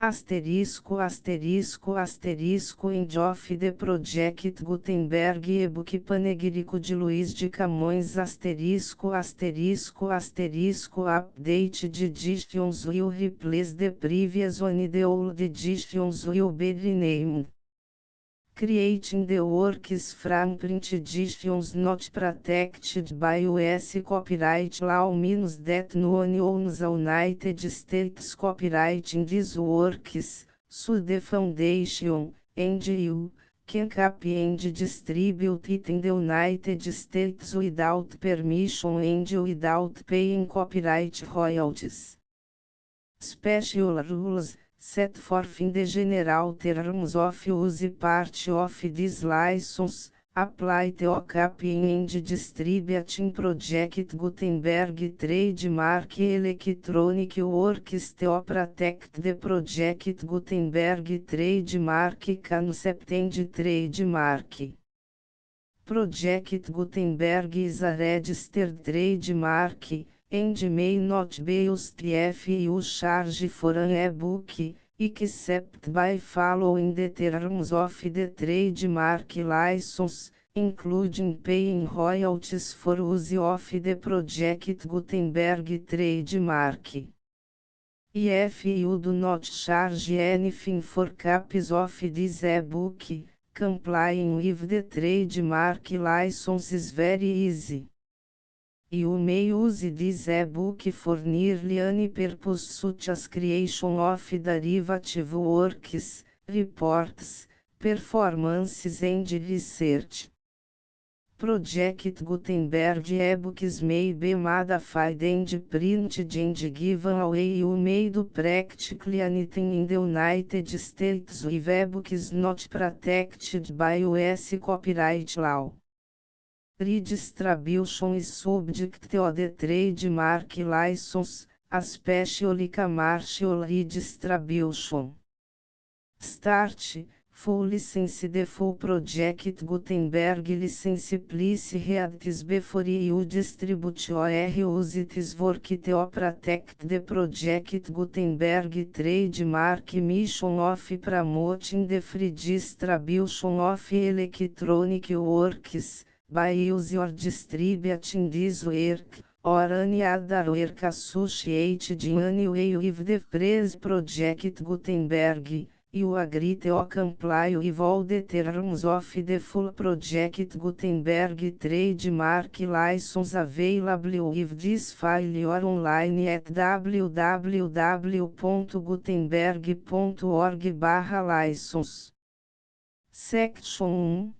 S1: Asterisco asterisco asterisco End of the Project Gutenberg e-book panegírico de Luís de Camões asterisco asterisco asterisco Update de editions will replace the previous one, the old editions will be renamed. Creating the works from print editions not protected by US copyright law means that no one owns the United States copyright in these works, so the foundation, and you, can copy and distribute it in the United States without permission and without paying copyright royalties. Special rules set forth in the general terms of use part of this license, apply to copying and distributing Project Gutenberg trademark electronic works to protect the Project Gutenberg trademark concept and trademark. Project Gutenberg is a registered trademark, and may not be used if you charge for an e-book, except by following the terms of the trademark license, including paying royalties for use of the Project Gutenberg trademark. If you do not charge anything for copies of this e-book, complying with the trademark license is very easy. You may use this e-book for nearly any purpose such as creation of derivative works, reports, performances and research. Project Gutenberg e-books may be modified and printed and given away. You may do practically anything in the United States with e-books not protected by US copyright law. Redistribution is subject to the trademark license, especially commercial redistribution. Start, full license. The full Project Gutenberg license please read this before you distribute or use this work to protect the Project Gutenberg trademark mission of promoting the free distribution of electronic works, by use or distributing this work, or any other work associated in any way with the phrase Project Gutenberg, you agree to comply with all the terms of the full project Gutenberg trademark license available with this file or online at www.gutenberg.org/license. Section 1.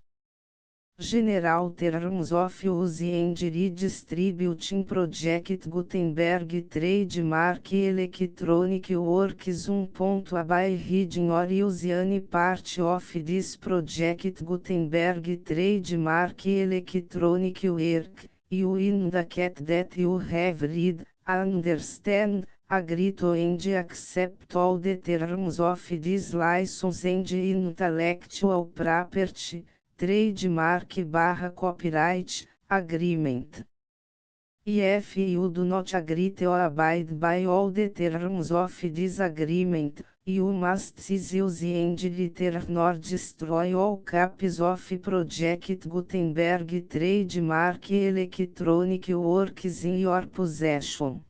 S1: General Terms of Use and Redistribution Project Gutenberg Trademark Electronic Works 1. By reading or use any part of this project Gutenberg Trademark Electronic Work, you indicate that you have read, understand, agree to and accept all the terms of this license and intellectual property, trademark/copyright, agreement. If you do not agree to abide by all the terms of this agreement, you must cease use and return or destroy all copies of Project Gutenberg trademark electronic works in your possession.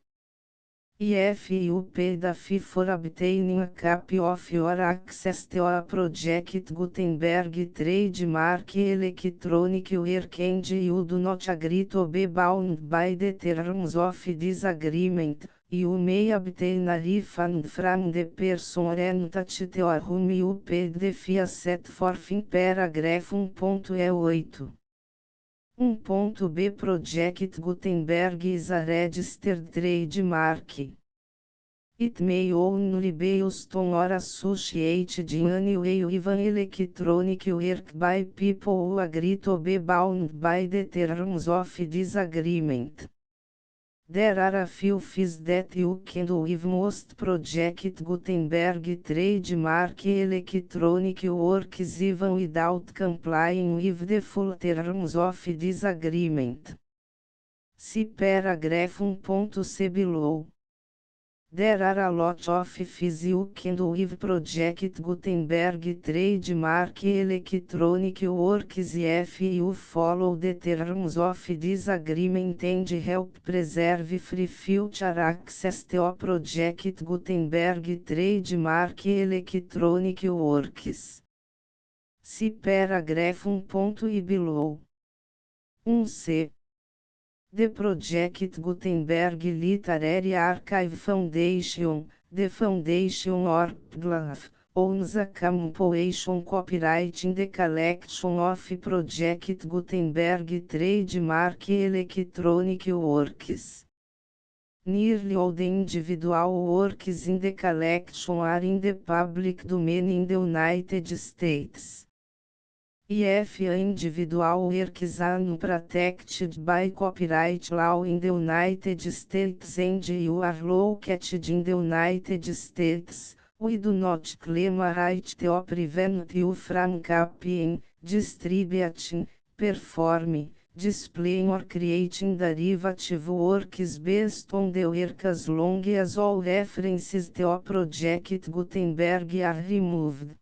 S1: If you paid a fee for obtaining a copy of your access to a Project Gutenberg trademark electronic work and you do not agree to be bound by the terms of this agreement, you may obtain a refund from the person or entity to whom you paid the fee set forth in paragraph 1.E8. 1.B Project Gutenberg is a registered trademark. It may only be used on or associated in any way with an electronic work by people who agree to be bound by the terms of this agreement. There are a few fees that you can do with most Project Gutenberg trademark electronic works even without complying with the full terms of this agreement. See paragraph 1.c below. There are a lot of fees you can do with Project Gutenberg trademark electronic works if you follow the terms of this agreement and help preserve free future access to Project Gutenberg trademark electronic works. See paragraph 1.I below. 1c. The Project Gutenberg Literary Archive Foundation, the Foundation or PGLAF, owns a compilation copyright in the collection of Project Gutenberg trademark electronic works. Nearly all the individual works in the collection are in the public domain in the United States. If individual works are unprotected by copyright law in the United States and you are located in the United States, we do not claim a right to prevent you from copying, distributing, performing, displaying or creating derivative works based on the work as long as all references to Project Gutenberg are removed.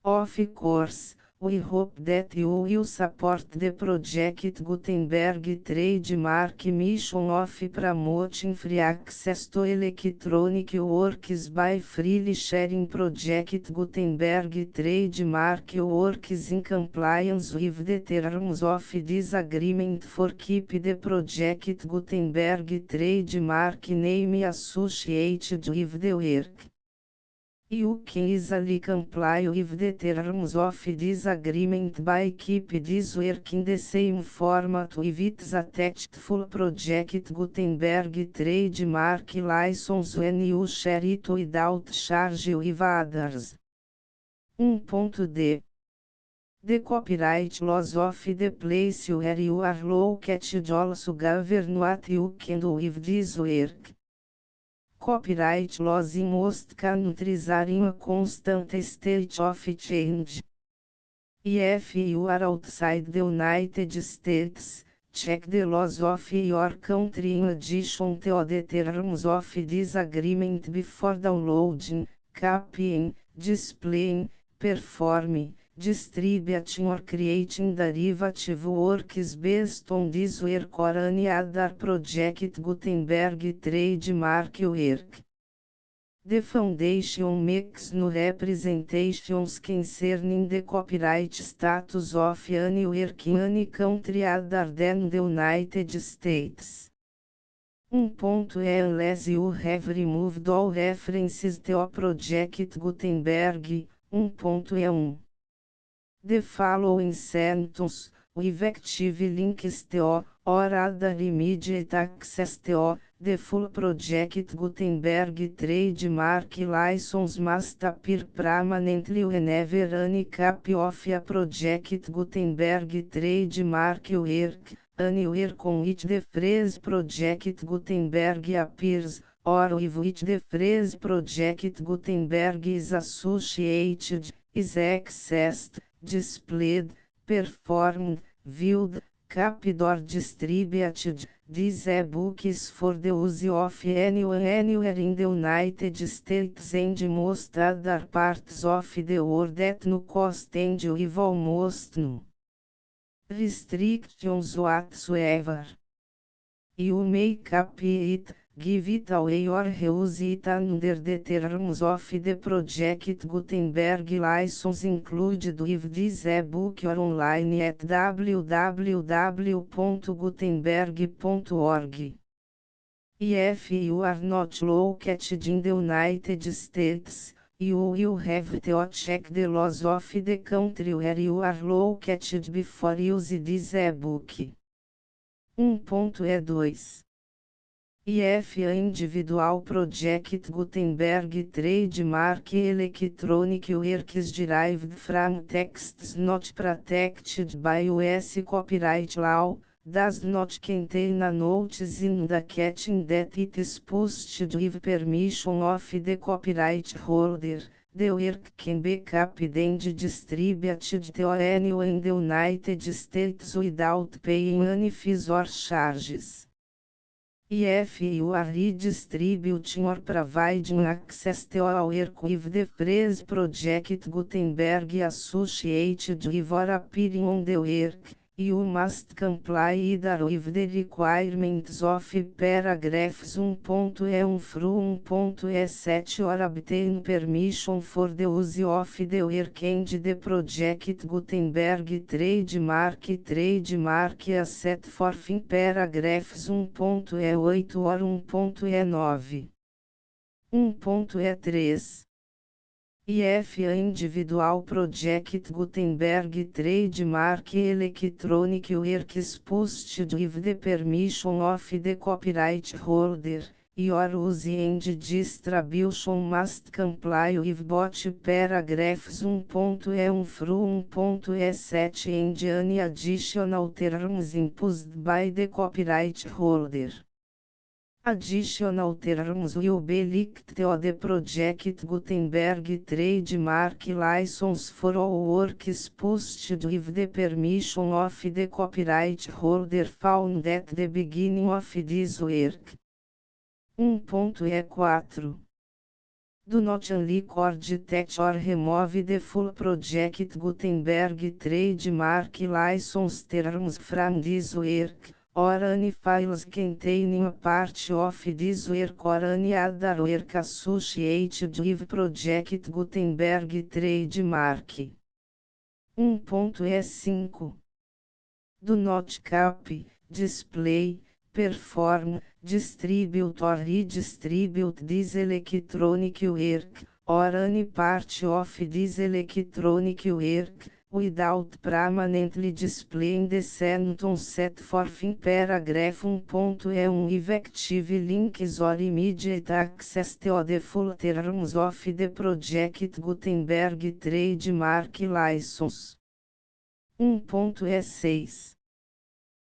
S1: Of course, we hope that you will support the Project Gutenberg trademark mission of promoting free access to electronic works by freely sharing Project Gutenberg trademark works in compliance with the terms of this agreement for keep the Project Gutenberg trademark name associated with the work. You can easily comply with the terms of this agreement by keep this work in the same format with its attached full Project Gutenberg trademark license when you share it without charge with others. 1.d. The copyright laws of the place where you are located also govern what you can do with this work. Copyright laws in most countries are in a constant state of change. If you are outside the United States, check the laws of your country in addition to the terms of this agreement before downloading, copying, displaying, performing, distributing or creating derivative works based on this work or any other Project Gutenberg trademark work. The foundation makes no representations concerning the copyright status of any work in any country other than the United States. Unless you have removed all references to Project Gutenberg. 1.1. The following sentence, with active links to, or other immediate access to, the full Project Gutenberg trademark license must appear permanently whenever any copy of a Project Gutenberg trademark work, anywhere con which the phrase Project Gutenberg appears, or with which the phrase Project Gutenberg is associated, is accessed, displayed, performed, viewed, copied or distributed. This e-book is for the use of anyone anywhere in the United States and most other parts of the world at no cost and with almost no restrictions whatsoever. You may copy it, give it away or reuse it under the terms of the Project Gutenberg license included with this e-book or online at www.gutenberg.org. If you are not located in the United States, you will have to check the laws of the country where you are located before use this e-book. 1.2. If a individual Project Gutenberg trademark electronic work is derived from texts not protected by US copyright law, does not contain a notice indicating that it is posted with permission of the copyright holder, the work can be copied and distributed to anyone in the United States without paying any fees or charges. If you are redistributing or providing access to a work with the phrase Project Gutenberg associated with or appearing on the work, you must comply either with the requirements of paragraphs 1.1 through 1.7 or obtain permission for the use of the work and the Project Gutenberg trademark as set forth in paragraphs 1.8 or 1.9. 1.3. If a individual Project Gutenberg trademark electronic work is posted with the permission of the copyright holder, your use and distribution must comply with both paragraphs 1.1 through 1.7 and any additional terms imposed by the copyright holder. Additional terms will be linked to the Project Gutenberg trademark license for all works posted with the permission of the copyright holder found at the beginning of this work. 1.4. Do not unrecord that or remove the full Project Gutenberg trademark license terms from this work, or any files containing a part of this work or any other work associated with Project Gutenberg trademark. 1.5. Do not copy, display, perform, distribute or redistribute this electronic work, or any part of this electronic work, without permanently displaying the sentence set forth in paragraph 1.1 with active links or immediate access to the full terms of the Project Gutenberg trademark license. 1.6.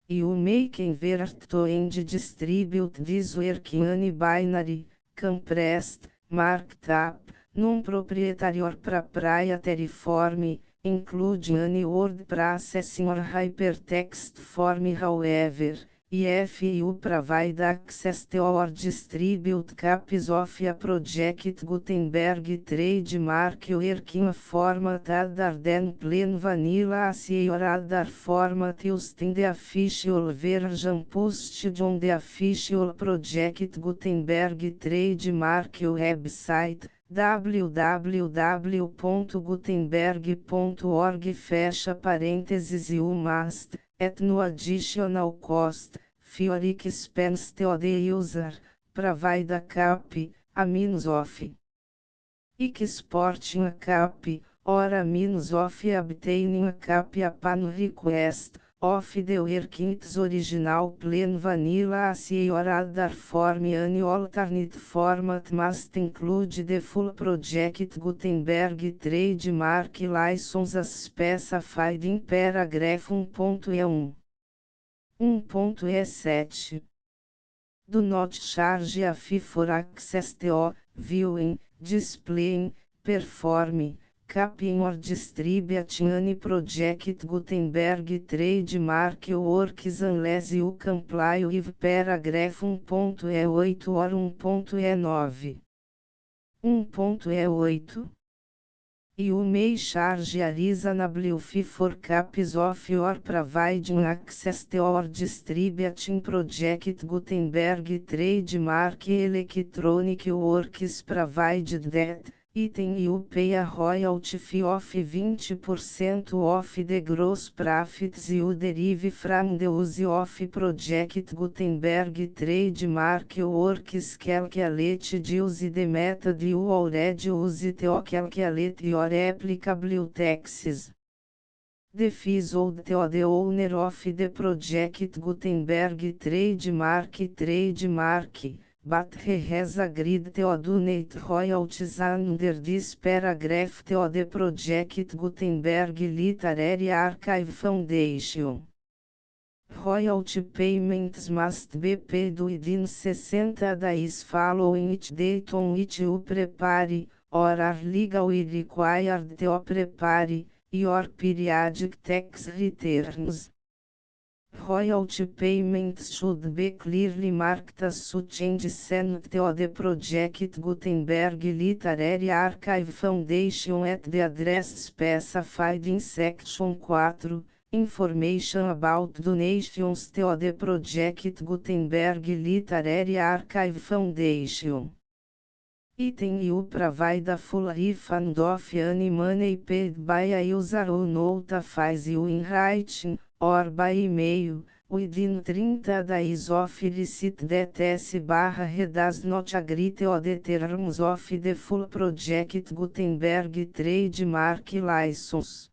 S1: You may convert to and distribute this work in any binary, compressed, marked up, non-proprietary or proprietary form, including any word processing or hypertext form. However, IFU provide access to or distribute copies of a project Gutenberg trademark working format other than plain vanilla or other format used in the official version posted on the official project Gutenberg trademark website www.gutenberg.org fecha parênteses you must, at no additional cost, for expense to the user, provide a copy, a means of exporting a copy, or a means of obtaining a copy upon request, of the work in its original plain vanilla or other form. Any alternate format must include the full project Gutenberg trademark license as specified in paragraph 1.E1. 1.E7. Do not charge a fee for access to, viewing, displaying, performing, copying or distributing any project Gutenberg trademark works unless you comply with paragraph 1.E8 or 1.E9. 1.E8. You may charge a reasonable fee for copies of your providing access to or distributing project Gutenberg trademark electronic works provided that, item you pay a royalty fee of 20% of the gross profits you derive from the use of project Gutenberg trademark works calculated use the method you already use to calculate your applicable taxes. The fees owed to the owner of the project Gutenberg trademark, but he has agreed to donate royalties under this paragraph to the project Gutenberg Literary Archive Foundation. Royalty payments must be paid within 60 days following each date on which you prepare, or are legally required to prepare, your periodic tax returns. Royalty payments should be clearly marked as such and sent to the project Gutenberg Literary Archive Foundation at the address specified in Section 4, Information about donations to the project Gutenberg Literary Archive Foundation. Item you provide a full refund of any money paid by a user who notifies you in writing, or by email, within 30 days of receipt that S/he does not agree to the terms of the full project Gutenberg trademark license.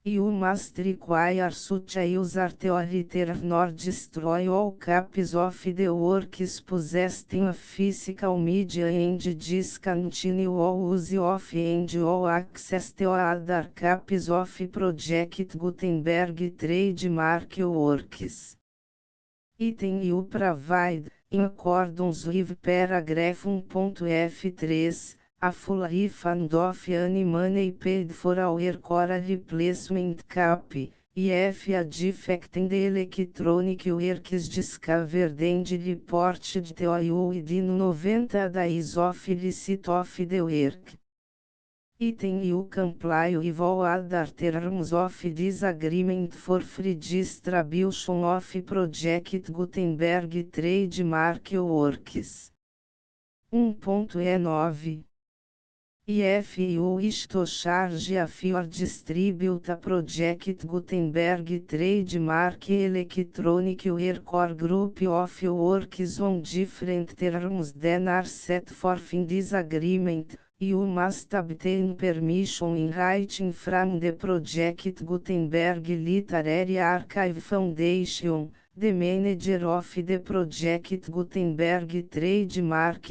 S1: You must require such a user to return or destroy all copies of the works possessed in a physical media and discontinue all use of and all access to other copies of project Gutenberg trademark works. Item you provide, in accordance with paragraph 1.F3, a full refund of any money paid for a work or a replacement copy, if a defect in the electronic work is discovered and reported to you within 90 days of receipt of the work. Item you comply with all other terms of this agreement for free distribution of project Gutenberg trademark works. 1.E9. If you wish to charge a fee or distribute a project Gutenberg trademark electronic work or group of works on different terms than are set forth in this agreement, you must obtain permission in writing from the project Gutenberg Literary Archive Foundation, the manager of the project Gutenberg trademark.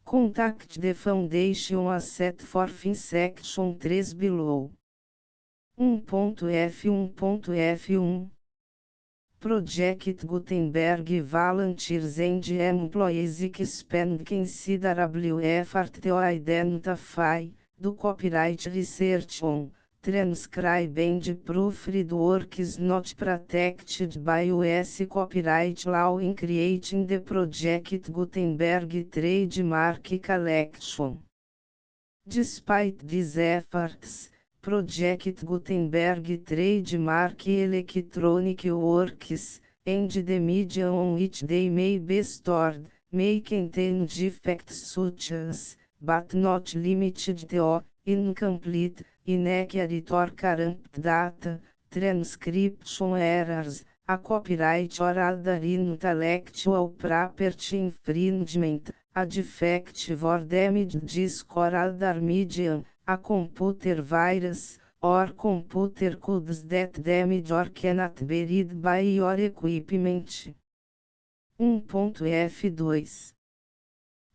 S1: Contact the foundation as set forth in section 3 below. 1.F1.F1 Project Gutenberg volunteers and employees expend considerable effort to identify, do copyright research on, transcribe and proofread works not protected by US copyright law in creating the Project Gutenberg trademark collection. Despite these efforts, Project Gutenberg trademark electronic works, and the media on which they may be stored, may contain defects such as, but not limited to, incomplete, inaccurate or corrupt data, transcription errors, a copyright or other intellectual property infringement, a defective or damaged disk or other medium, a computer virus, or computer codes that damage or cannot be read by your equipment. 1.F2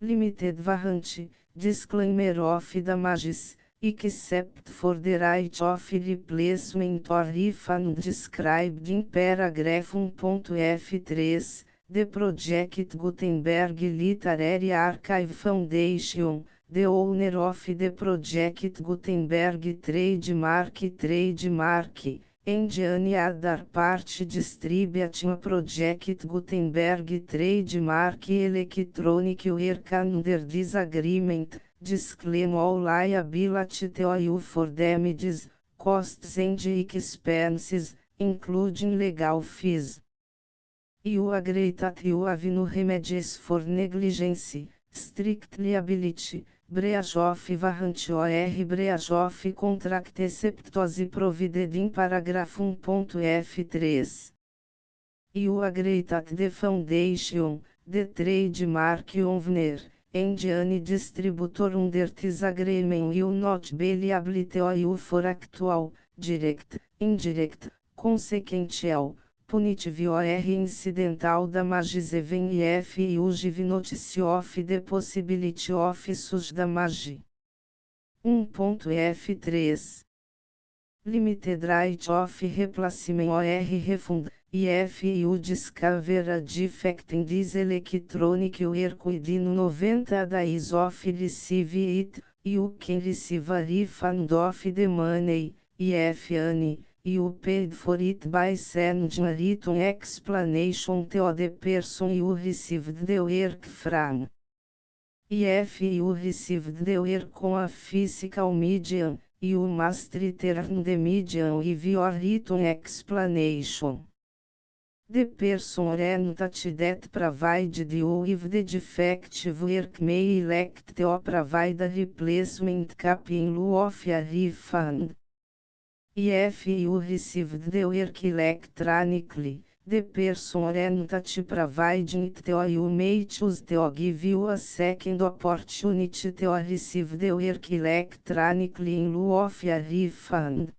S1: Limited warranty, disclaimer of damages, except for the right of replacement or refund described in paragraph 1.F3, the Project Gutenberg Literary Archive Foundation, the owner of the Project Gutenberg trademark, and any other party distributing Project Gutenberg trademark electronic work under this agreement, disclaim all liability to you for damages, costs and expenses, including legal fees. You agree that you have no remedies for negligence, strict liability, breach of warranty or breach of contract except as provided in paragraph 1.F3. You agree that the foundation, the trademark owner, and any distributor under this agreement will not be liable to you for actual, direct, indirect, consequential, punitive or incidental damages even if you give notice of the possibility of such damage. 1.F3 Limited right of replacement or refund, if you discover a defect in this electronic work within 90 days of receive it, you can receive a refund of the money, if any. You paid for it by sending a written explanation to the person you received the work from. If you received the work on a physical medium, you must return the medium with your written explanation. The person or entity that provided you with the defective work may elect to provide a replacement copy in lieu of a refund. If you received the work electronically, the person or entity providing it to you may choose to give you a second opportunity to receive the work electronically in lieu of a refund.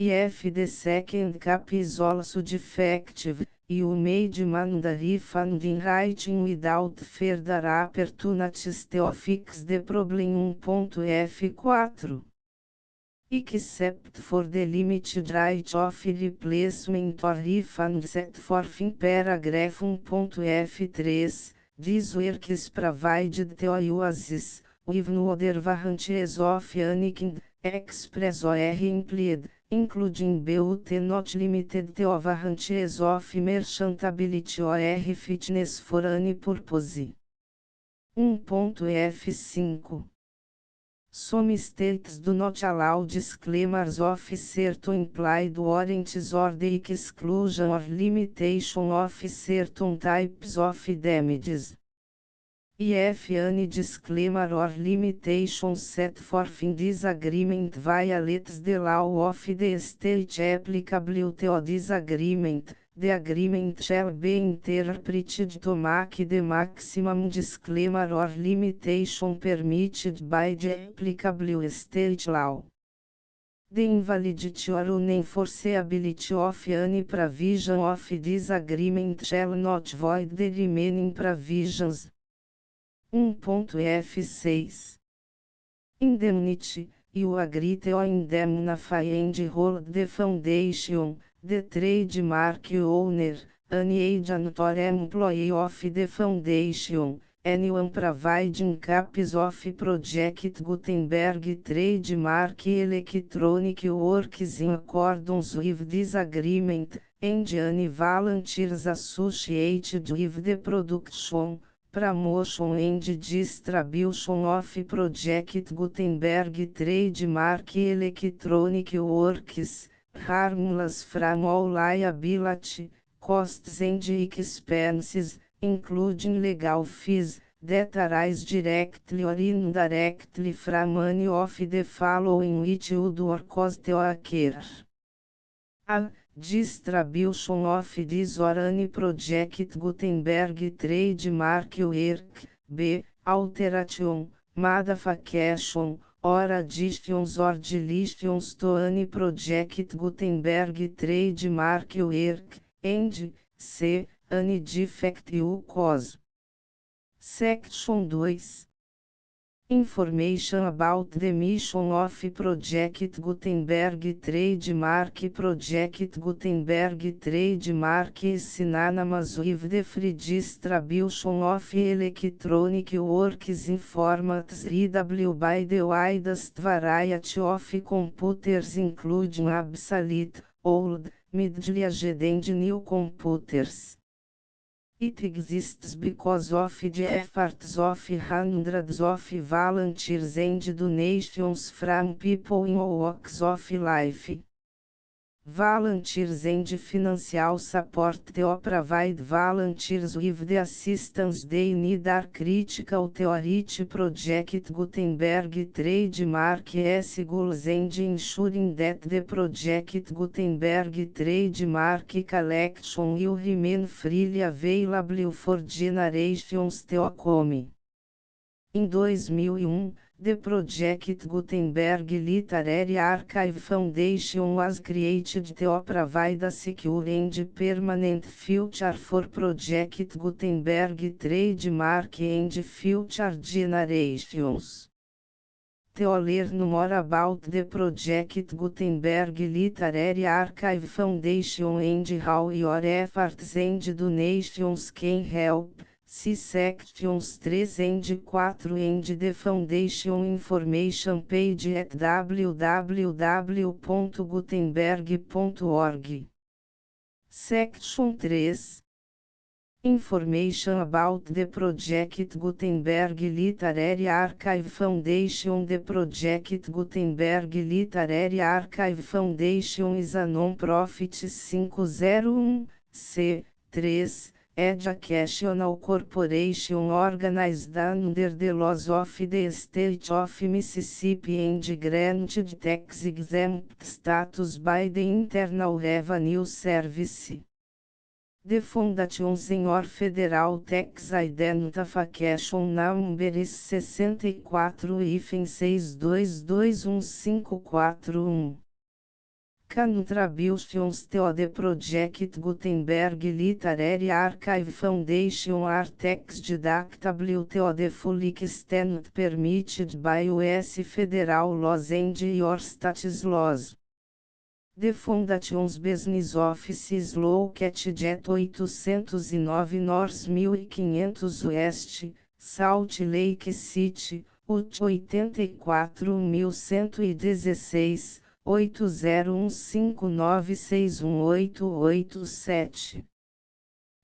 S1: If the second copy is also defective, you may demand a refund in writing without further opportunities to fix the problem. 1.F4 Except for the limited right of replacement or refund set forth in paragraph 1.F3, this work is provided to you as is, with no other warranties of any kind, express or implied, including but not limited to warranties of merchantability or fitness for any purpose. 1.F5 Some states do not allow disclaimers of certain implied warranties or the exclusion or limitation of certain types of damages. If any disclaimer or limitation set forth in this agreement violates the law of the state applicable to this agreement, the agreement shall be interpreted to make the maximum disclaimer or limitation permitted by the applicable state law. The invalidity or unenforceability of any provision of this agreement shall not void the remaining provisions. 1.F6 Indemnity, you agree to indemnify and hold the foundation, the trademark owner, any agent or employee of the foundation, anyone providing copies of Project Gutenberg trademark electronic works in accordance with this agreement, and any volunteers associated with the production, promotion and distribution of Project Gutenberg trademark electronic works, harmless from all liability, costs and expenses, including legal fees, that arise directly or indirectly from any of the following which would or cost or occur. A. Distribution of this or any Project Gutenberg trademark work. B. Alteration, modification, or additions or deletions to any Project Gutenberg trademark work, and C. Any defect you cause. Section 2. Information about the mission of Project Gutenberg trademark. Project Gutenberg trademark is synonymous with the free distribution of electronic works in formats readable by the widest variety of computers, including obsolete, old, middle-aged and new computers. It exists because of the efforts of hundreds of volunteers and donations from people in all walks of life. Volunteers and financial support to provide volunteers with the assistance they need are critical to reach Project Gutenberg trademark's goals and ensuring that the Project Gutenberg trademark collection will remain freely available for generations to come. Em 2001, the Project Gutenberg Literary Archive Foundation was created to provide a secure and permanent future for Project Gutenberg trademark and future generations. To learn more about the Project Gutenberg Literary Archive Foundation and how your efforts and donations can help, see sections 3 and 4 and the Foundation information page at www.gutenberg.org. Section 3. Information about the Project Gutenberg Literary Archive Foundation. The Project Gutenberg Literary Archive Foundation is a non-profit 501(c)(3) educational corporation organized under the laws of the State of Mississippi and granted tax-exempt status by the Internal Revenue Service. The Foundation's Senhor Federal Tax Identification Number is 64-6221541. Contributions to the Project Gutenberg Literary Archive Foundation are tax deductible to the full extent permitted by U.S. federal laws and your state's laws. The Foundation's business office is located at 809 North 1500 West, Salt Lake City, Utah 84116, 8015961887.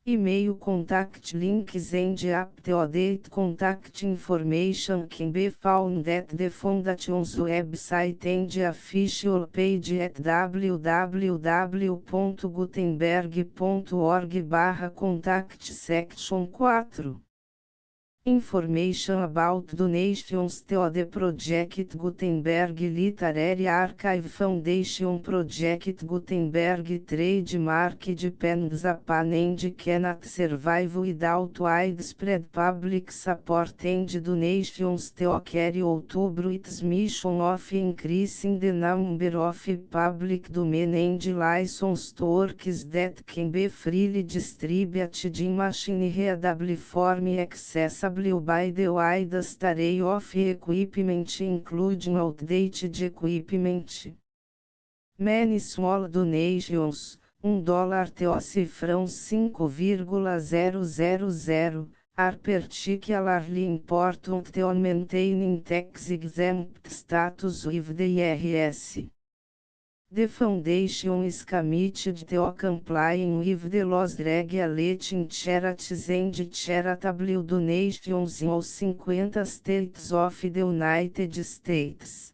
S1: E-mail contact links and up-to-date contact information can be found at the Foundation's website and official page at www.gutenberg.org/contact. Section 4. Information about donations to the Project Gutenberg Literary Archive Foundation. Project Gutenberg trademark depends upon and cannot survive without widespread public support and donations to carry out its mission of increasing the number of public domain and licensed works that can be freely distributed in machine-readable form accessible by the widest array of equipment, including outdated equipment. Many small donations, $1 to cifrão 5,000, are particularly important to maintaining tax-exempt status with the IRS. The foundation is committed to complying with the laws regulating charities and charitable donations in all 50 states of the United States.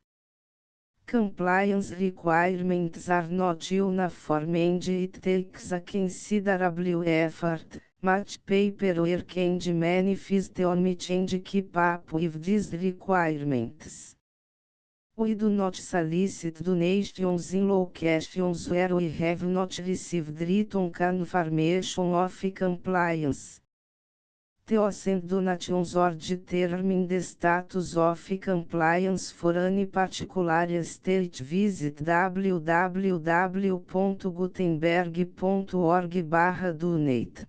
S1: Compliance requirements are not uniform and it takes a considerable effort, much paperwork and manifest on it and keep up with these requirements. We do not solicit donations in locations where we have not received written confirmation of compliance. To send donations or determine the status of compliance for any particular state, visit www.gutenberg.org/donate.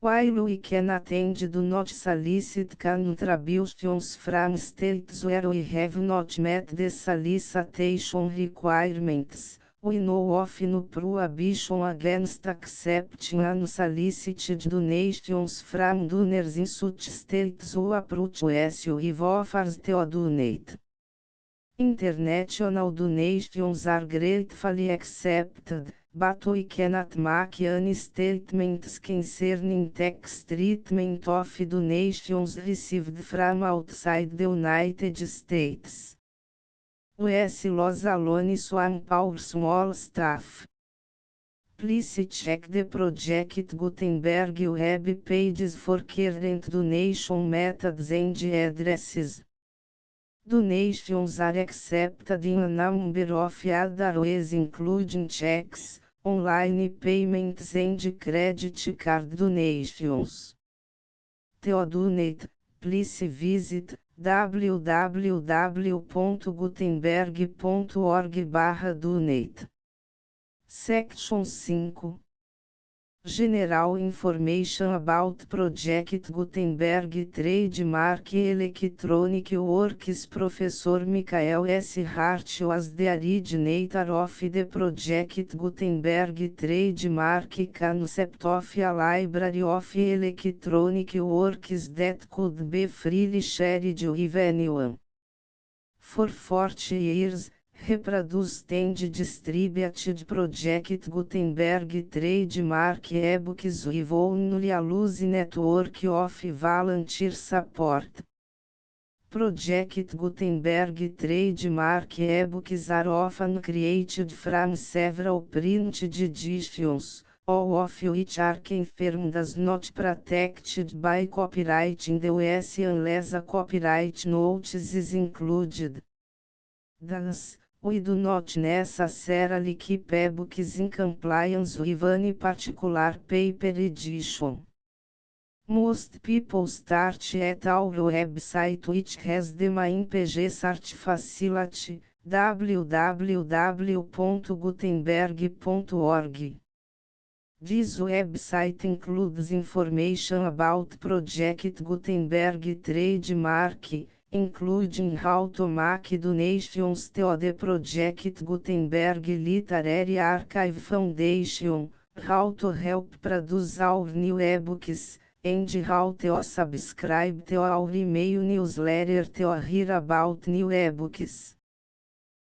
S1: While we can and do not solicit contributions from states where we have not met the solicitation requirements, we know of no prohibition against accepting unsolicited donations from donors in such states who approach us with offers to donate. International donations are gratefully accepted, but we cannot make any statements concerning tax treatment of donations received from outside the United States. US laws alone swamp our small staff. Please check the Project Gutenberg web pages for current donation methods and addresses. Donations are accepted in a number of other ways, including checks, online payments and credit card donations. To donate, please visit www.gutenberg.org/donate. Section 5. General Information about Project Gutenberg Trademark Electronic Works. Professor Michael S. Hart was the originator of the Project Gutenberg Trademark concept of a library of electronic works that could be freely shared with anyone. For 40 years, reproduced and distributed Project Gutenberg trademark ebooks with only a loose network of volunteer support. Project Gutenberg trademark ebooks are often created from several printed editions, all of which are confirmed as not protected by copyright in the US unless a copyright notice is included. Thus, we do not necessarily keep ebooks in compliance with any particular paper edition. Most people start at our website, which has the main page search facility, www.gutenberg.org. This website includes information about Project Gutenberg trademark, including how to make donations to the Project Gutenberg Literary Archive Foundation, how to help produce our new ebooks, and how to subscribe to our email newsletter to hear about new ebooks.